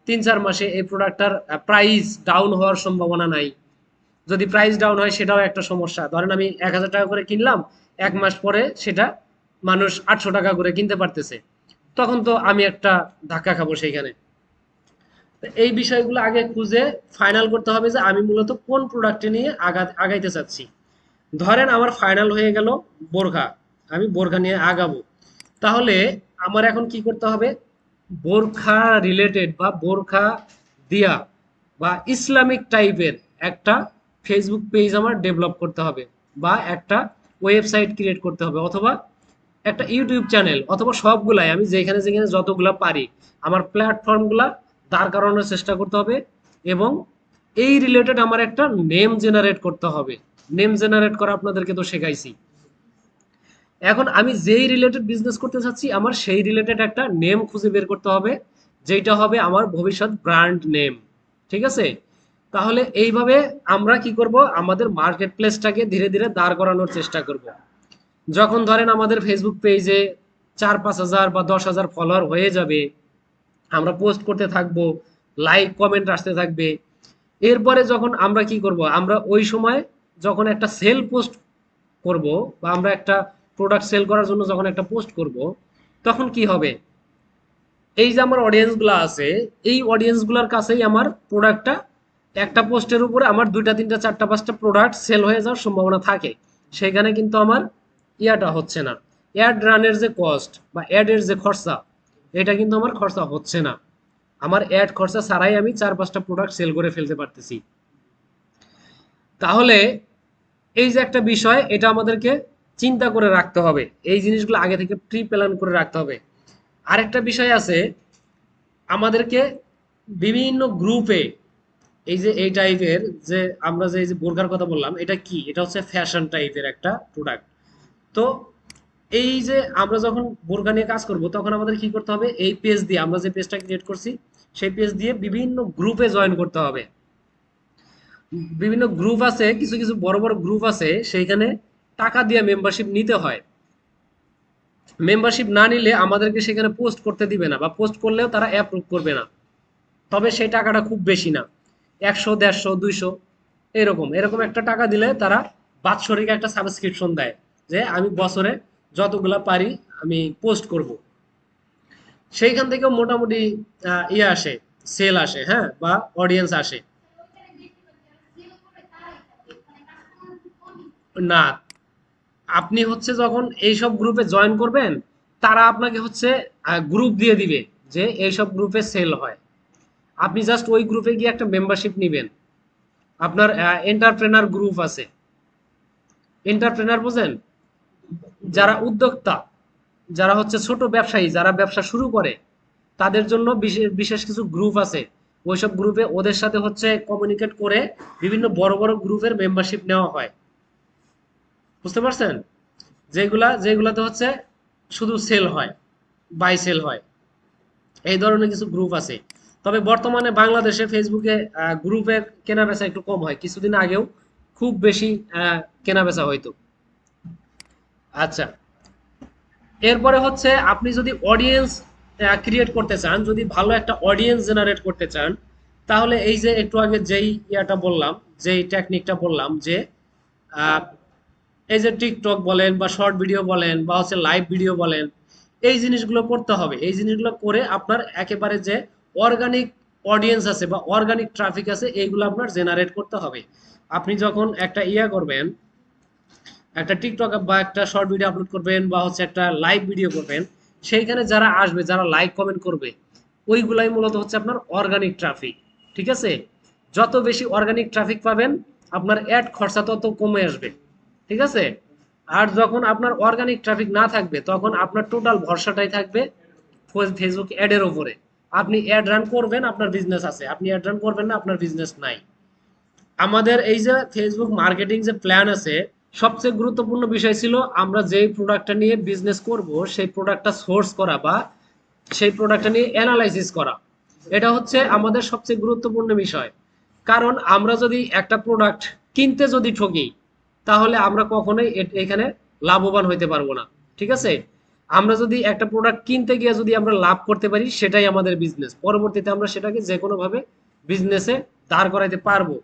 3-4 মাসে এই প্রোডাক্টটার প্রাইস ডাউন হওয়ার সম্ভাবনা নাই। যদি প্রাইস ডাউন হয় সেটাও একটা সমস্যা। ধরেন আমি 1000 টাকা করে কিনলাম, 1 মাস পরে সেটা মানুষ 800 টাকা করে কিনতে পারতেছে, তখন তো আমি একটা ধাক্কা খাবো সেইখানে। এই বিষয়গুলো আগে খুঁজে ফাইনাল করতে হবে যে আমি মূলত কোন প্রোডাক্টে নিয়ে আগাইতে চাচ্ছি। ধরেন আমার ফাইনাল হয়ে গেল বোরখা, আমি বোরখা নিয়ে আগাবো, তাহলে আমার এখন কি করতে হবে, বোরখা রিলেটেড বা বোরখা দিয়া বা ইসলামিক টাইপের একটা ফেসবুক পেজ আমার ডেভেলপ করতে হবে, বা একটা ওয়েবসাইট ক্রিয়েট করতে হবে, অথবা একটা ইউটিউব চ্যানেল, অথবা সবগুলাই আমি যেখানে যেখানে যতগুলা পারি আমার প্ল্যাটফর্মগুলা দাঁড় করানোর চেষ্টা করতে হবে। এবং এই রিলেটেড আমার একটা নেম জেনারেট করতে হবে। নেম জেনারেট করা আপনাদেরকে তো শেখাইছি। এখন আমি যেই রিলেটেড বিজনেস করতে চাচ্ছি আমার সেই রিলেটেড একটা নেম খুঁজে বের করতে হবে, যেটা হবে আমার ভবিষ্যৎ ব্র্যান্ড নেম। ঠিক আছে, তাহলে এইভাবে আমরা কি করব, আমাদের মার্কেট প্লেসটাকে ধীরে ধীরে দাঁড় করানোর চেষ্টা করব। যখন ধরেন আমাদের ফেসবুক পেজে 4-5 হাজার বা 10 হাজার ফলোয়ার হয়ে যাবে, আমরা পোস্ট করতে থাকবো, লাইক কমেন্ট আসতে থাকবে, এরপরে যখন আমরা কি করব, আমরা ওই সময় যখন একটা সেল পোস্ট করব, বা আমরা একটা প্রোডাক্ট সেল করার জন্য যখন একটা পোস্ট করব, তখন কি হবে, এই যে আমার অডিয়েন্স গুলো আছে, এই অডিয়েন্স গুলার কাছেই আমার প্রোডাক্টটা, একটা পোস্টের উপরে আমার 2-3-4-5টা প্রোডাক্ট সেল হয়ে যাওয়ার সম্ভাবনা থাকে। সেখানে কিন্তু আমার হচ্ছে না, অ্যাড রানের যে কস্ট বা অ্যাডের যে খরচা, এটা কিন্তু আমার খরচা হচ্ছে না। আমার অ্যাড খরচা ছাড়াই আমি 4-5টা প্রোডাক্ট সেল করে ফেলতে পারতেছি। তাহলে এই যে একটা বিষয়, এটা আমাদেরকে চিন্তা করে রাখতে হবে, এই জিনিসগুলো আগে থেকে প্রি প্ল্যান করে রাখতে হবে। আরেকটা বিষয় আছে, আমাদেরকে বিভিন্ন গ্রুপে, এই যে এই টাইপের, যে আমরা যে এই যে বোরকার কথা বললাম, এটা কি, এটা হচ্ছে ফ্যাশন টাইপের একটা প্রোডাক্ট। তো এই যে আমরা যখন বোরকা নিয়ে কাজ করব, তখন আমাদের কি করতে হবে, এই পেজ দিয়ে, আমরা যে পেজটা ক্রিয়েট করছি সেই পেজ দিয়ে বিভিন্ন গ্রুপে জয়েন করতে হবে। বিভিন্ন গ্রুপ আছে, কিছু কিছু বড় বড় গ্রুপ আছে, সেইখানে টাকা দিয়ে মেম্বারশিপ নিতে হয়। মেম্বারশিপ না নিলে আমাদেরকে সেখানে পোস্ট করতে দিবে না, বা পোস্ট করলেও তারা অ্যাপ্রুভ করবে না। তবে সেই টাকাটা খুব বেশি না, 100, 150, 200, এরকম এরকম একটা টাকা দিলে তারা বাৎসরিক একটা সাবস্ক্রিপশন দেয়, যে আমি বছরে যতগুলা পারি আমি পোস্ট করব। সেইখান থেকেও মোটামুটি আসে, সেল আসে, হ্যাঁ, বা অডিয়েন্স আসে। না, আপনি হচ্ছে যখন এইসব গ্রুপে জয়েন করবেন, তারা আপনাকে হচ্ছে গ্রুপ দিয়ে দিবে যে এইসব গ্রুপে সেল হয়। আপনি জাস্ট ওই গ্রুপে গিয়ে একটা মেম্বারশিপ নিবেন। আপনার এন্টারপ্রেনার গ্রুপ আছে, এন্টারপ্রেনার বোঝেন, যারা উদ্যোক্তা, যারা হচ্ছে ছোট ব্যবসায়ী, যারা ব্যবসা শুরু করে, তাদের জন্য বিশেষ বিশেষ কিছু গ্রুপ আছে। ওইসব গ্রুপে ওদের সাথে হচ্ছে কমিউনিকেট করে বিভিন্ন বড় বড় গ্রুপের মেম্বারশিপ নেওয়া হয়। বুঝতে পারছেন, যেগুলাতে হচ্ছে শুধু সেল হয়, বাই সেল হয়, এই ধরনের কিছু গ্রুপ আছে। তবে বর্তমানে বাংলাদেশে ফেসবুকে গ্রুপের কেনা বেচা একটু কম হয়, কিছুদিন আগেও খুব বেশি কেনা বেচা হইতো। আচ্ছা, এরপরে হচ্ছে আপনি যদি অডিয়েন্স ক্রিয়েট করতে চান, যদি ভালো একটা অডিয়েন্স জেনারেট করতে চান, তাহলে এই যে একটু আগে যেই বললাম, যেই টেকনিকটা বললাম, যে আহ, এই যে টিকটক বলেন বা শর্ট ভিডিও বলেন বা হচ্ছে লাইভ ভিডিও বলেন, এই জিনিসগুলো করতে হবে। এই জিনিসগুলো করে আপনার একেবারে যে অর্গানিক অডিয়েন্স আছে বা অর্গানিক ট্রাফিক আছে, এইগুলো আপনার জেনারেট করতে হবে। আপনি যখন একটা করবেন, একটা টিকটক বা একটা শর্ট ভিডিও আপলোড করবেন বা হচ্ছে একটা লাইভ ভিডিও করবেন, সেইখানে যারা আসবে, যারা লাইক কমেন্ট করবে, ওইগুলাই মূলত হচ্ছে আপনার অর্গানিক ট্রাফিক। ঠিক আছে, যত বেশি অর্গানিক ট্রাফিক পাবেন, আপনার অ্যাড খরচা তত কমে আসবে, ঠিক আছে? আর যখন আপনার অর্গানিক ট্রাফিক না থাকবে তখন আপনার টোটাল ভরসাটাই থাকবে ফেসবুক অ্যাডের উপরে। আপনি অ্যাড রান করবেন, আপনার বিজনেস আছে; আপনি অ্যাড রান করবেন না, আপনার বিজনেস নাই। আমাদের এই যে ফেসবুক মার্কেটিং যে প্ল্যান আছে, সবচেয়ে গুরুত্বপূর্ণ বিষয় ছিল আমরা যেই প্রোডাক্টটা নিয়ে বিজনেস করব সেই প্রোডাক্টটা সোর্স করা বা সেই প্রোডাক্টটা নিয়ে অ্যানালাইসিস করা। এটা হচ্ছে আমাদের সবচেয়ে গুরুত্বপূর্ণ বিষয়। কারণ আমরা যদি একটা প্রোডাক্ট কিনতে যদি ঠকি, তাহলে আমরা কখনোই এখানে লাভবান হইতে পারবো না, ঠিক আছে? আমরা যদি একটা প্রোডাক্ট কিনতে গিয়ে যদি আমরা লাভ করতে পারি, সেটাই আমাদের বিজনেস। পরবর্তীতে আমরা সেটাকে যে কোনো ভাবে বিজনেসে দাঁড় করাইতে পারবো।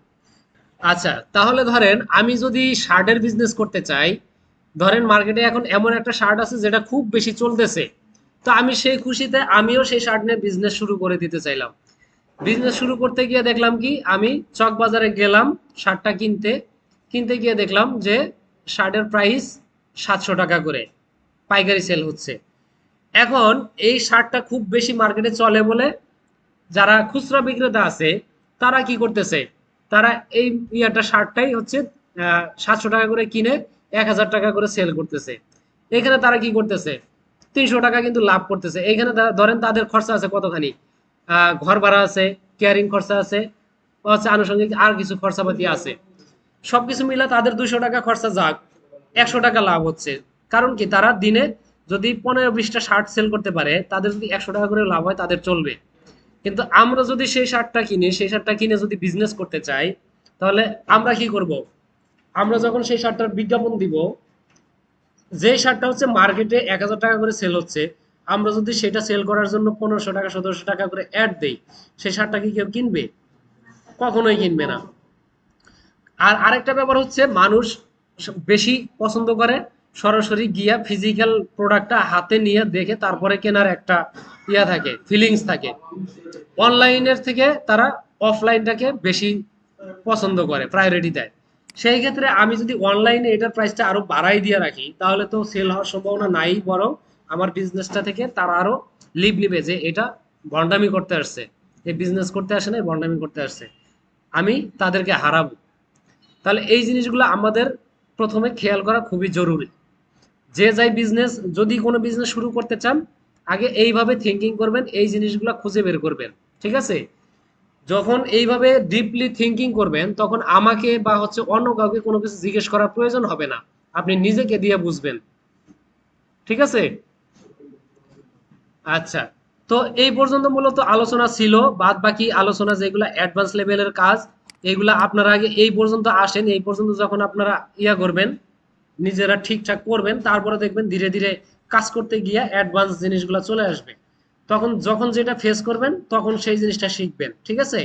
আচ্ছা, তাহলে ধরেন আমি যদি শার্টের বিজনেস করতে চাই, ধরেন মার্কেটে এখন এমন একটা শার্ট আছে যেটা খুব বেশি চলতেছে, তো আমি সেই খুশিতে আমিও সেই শার্ট নিয়ে বিজনেস শুরু করে দিতে চাইলাম। বিজনেস শুরু করতে গিয়ে দেখলাম কি, আমি চক বাজারে গেলাম শার্টটা কিনতে। কিনতে গিয়ে দেখলাম যে শার্টের প্রাইস 700 টাকা করে পাইকারি সেল হচ্ছে। এখন এই শার্টটা খুব বেশি মার্কেটে চলে বলে যারা খুচরা বিক্রেতা আছে তারা কি করতেছে, তারা এই শার্টটাই হচ্ছে 700 টাকা করে কিনে 1000 টাকা করে সেল করতেছে। এখানে তারা কি করতেছে, 300 টাকা কিন্তু লাভ করতেছে। এখানে ধরেন তাদের খরচা আছে কতখানি, ঘর ভাড়া আছে, ক্যারিং খরচা আছে, হচ্ছে আনুষঙ্গিক আর কিছু খরচাপাতি আছে। সবকিছু মিলে তাদের 200 টাকা খরচা যাক, 100 টাকা লাভ হচ্ছে। কারণ কি, তারা দিনে যদি 15-20টা শার্ট সেল করতে পারে, তাদের যদি 100 টাকা করে লাভ হয় তাদের চলবে। কিন্তু আমরা যদি সেই শার্টটা কিনি, সেই শার্টটা কিনে যদি বিজনেস করতে চাই, তাহলে আমরা কি করব? আমরা যখন সেই শার্টটার বিজ্ঞাপন দিব, যে শার্টটা হচ্ছে মার্কেটে 1000 টাকা করে সেল হচ্ছে, আমরা যদি সেটা সেল করার জন্য 1500 টাকা 1700 টাকা করে অ্যাড দেই, সেই শার্টটা কি কেউ কিনবে? কখনোই কিনবে না। আর আরেকটা ব্যাপার হচ্ছে, মানুষ বেশি পছন্দ করে সরাসরি গিয়া ফিজিক্যাল প্রোডাক্টটা হাতে নিয়ে দেখে তারপরে কেনার একটা থাকে, ফিলিংস থাকে। অনলাইনের থেকে তারা অফলাইনটাকে বেশি পছন্দ করে, প্রায়োরিটি দেয়। সেই ক্ষেত্রে আমি যদি অনলাইনে এটার প্রাইসটা আরো বাড়াই দিয়ে রাখি, তাহলে তো সেল হওয়ার সম্ভাবনা নাই, বরং আমার বিজনেসটা থেকে তারা আরো লিভ নিবে যে এটা ভন্ডামি করতে আসছে, এই বিজনেস করতে আসে না, ভন্ডামি করতে আসছে, আমি তাদেরকে হারাবো। তাহলে এই জিনিসগুলো আমাদের প্রথমে খেয়াল করা খুবই জরুরি। যে যাই বিজনেস, যদি কোনো বিজনেস শুরু করতে চান, আগে এইভাবে থিঙ্কিং করবেন, এই জিনিসগুলো খুঁজে বের করবেন, ঠিক আছে? যখন এইভাবে ডিপলি থিঙ্কিং করবেন, তখন আমাকে বা হচ্ছে অন্য কাউকে কোনো কিছু জিজ্ঞেস করার প্রয়োজন হবে না, আপনি নিজেকে দিয়ে বুঝবেন, ঠিক আছে? আচ্ছা, তো এই পর্যন্ত মূলত আলোচনা ছিল। বাদ বাকি আলোচনা যেগুলো অ্যাডভান্স লেভেলের কাজ, এগুলা আপনারা আগে এই পর্যন্ত আসেন। এই পর্যন্ত যখন আপনারা করবেন, নিজেরা ঠিকঠাক করবেন, তারপরে দেখবেন ধীরে ধীরে কাজ করতে গিয়ে অ্যাডভান্স জিনিসগুলো চলে আসবে। তখন যখন যেটা ফেস করবেন, তখন সেই জিনিসটা শিখবেন, ঠিক আছে?